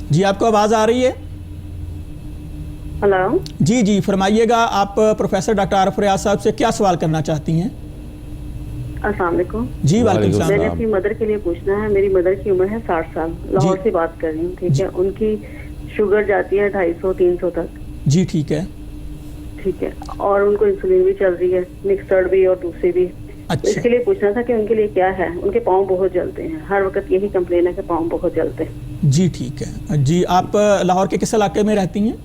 جی آپ کو آواز آ رہی ہے؟ ہلو. جی فرمائیے گا. آپ پروفیسر ڈاکٹر عارف ریاض صاحب سے کیا سوال کرنا چاہتی ہیں؟ السلام علیکم. جی وعلیکم وعلیکم السلام. میں نے اپنی مدر کے لیے پوچھنا ہے. میری مدر کی عمر ہے 60 سال. لاہور سے بات کر رہی ہوں. ٹھیک ہے. ان کی شوگر جاتی ہے 250-300 تک. جی ٹھیک ہے. ٹھیک ہے. اور ان کو انسولین بھی چل رہی ہے, مکسڈ بھی اور دوسری بھی. اچھا. اس کے لیے پوچھنا تھا کہ ان کے لیے کیا ہے. ان کے پاؤں بہت جلتے ہیں, ہر وقت یہی کمپلین ہے کہ پاؤں بہت جلتے ہیں. جی ٹھیک ہے. جی آپ لاہور کے کس علاقے میں رہتی ہیں؟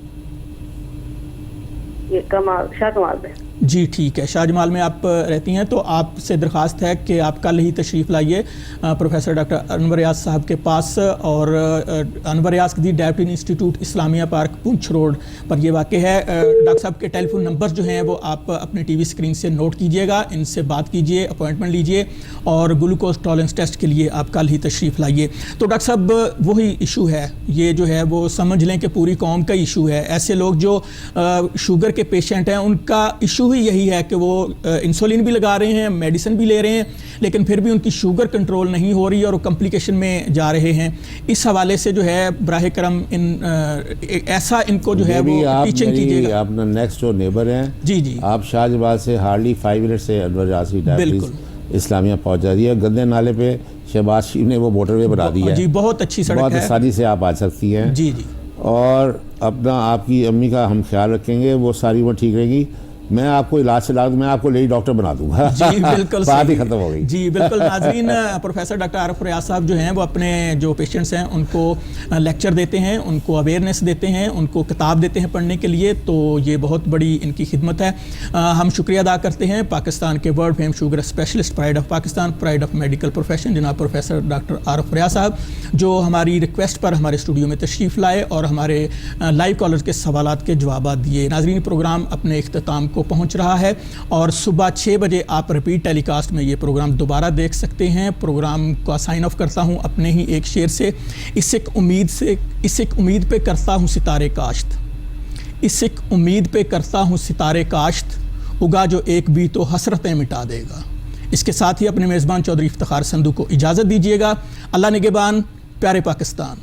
یہ شاہ کمال میں. جی ٹھیک ہے. شاہ جمال میں آپ رہتی ہیں, تو آپ سے درخواست ہے کہ آپ کل ہی تشریف لائیے پروفیسر ڈاکٹر انور ریاض صاحب کے پاس. اور انور ریاض دی ڈائبٹیز انسٹیٹیوٹ اسلامیہ پارک پونچھ روڈ پر یہ واقع ہے. ڈاکٹر صاحب کے ٹیلی فون نمبر جو ہیں وہ آپ اپنے ٹی وی اسکرین سے نوٹ کیجیے گا, ان سے بات کیجیے, اپوائنٹمنٹ لیجیے اور گلوکوز ٹالرنس ٹیسٹ کے لیے آپ کل ہی تشریف لائیے. تو ڈاکٹر صاحب وہی ایشو ہے, یہ جو ہے وہ سمجھ لیں کہ پوری قوم کا ایشو ہے. ایسے لوگ جو شوگر کے پیشنٹ ہیں ان کا ایشو ہی یہی ہے کہ وہ انسولین بھی لگا رہے ہیں, میڈیسن بھی لے رہے ہیں, لیکن پھر بھی ان کی شوگر کنٹرول نہیں ہو رہی اور وہ کمپلیکیشن میں جا رہے ہیں. اس حوالے سے جو ہے براہ کرم ایسا ان کو جو ہے وہ ٹیچنگ کیجیے گا. آپ اپنا نیکسٹ جو نیبر ہیں, جی جی آپ شاہ جمال سے ہارڈلی 5 منٹ سے انور ریاض کی ڈائبٹیز اسلامیہ پہنچ جاتی ہے. گندے نالے پہ شہباز شریف نے وہ موٹر وے بنا دی ہے. جی بہت اچھی سڑک ہے, بہت آسانی سے آپ آ سکتی ہیں. جی جی. اور اپنا آپ کی امی کا ہم خیال رکھیں گے, وہ ساری عمر ٹھیک رہے گی. میں آپ کو علاج سے میں آپ کو لیڈی ڈاکٹر بنا دوں گا. جی بالکل بات ہی ختم ہو گئی. جی بالکل. ناظرین, پروفیسر ڈاکٹر عارف ریاض صاحب جو ہیں وہ اپنے جو پیشنٹس ہیں ان کو لیکچر دیتے ہیں, ان کو اویئرنیس دیتے ہیں, ان کو کتاب دیتے ہیں پڑھنے کے لیے. تو یہ بہت بڑی ان کی خدمت ہے. ہم شکریہ ادا کرتے ہیں پاکستان کے world fame sugar specialist, pride of Pakistan, pride of medical profession, جناب پروفیسر ڈاکٹر عارف ریاض صاحب, جو ہماری ریکویسٹ پر ہمارے اسٹوڈیو میں تشریف لائے اور ہمارے لائیو کالرز کے سوالات کے جوابات دیے. ناظرین, پروگرام اپنے اختتام کو پہنچ رہا ہے اور صبح 6 بجے آپ ریپیٹ ٹیلی کاسٹ میں یہ پروگرام دوبارہ دیکھ سکتے ہیں. پروگرام کا سائن آف کرتا ہوں اپنے ہی ایک شعر سے. اس ایک امید پہ کرتا ہوں ستارے کاشت, اس ایک امید پہ کرتا ہوں ستارے کاشت, اگا جو ایک بھی تو حسرتیں مٹا دے گا. اس کے ساتھ ہی اپنے میزبان چودھری افتخار سندھو کو اجازت دیجیے گا. اللہ نگہبان. پیارے پاکستان.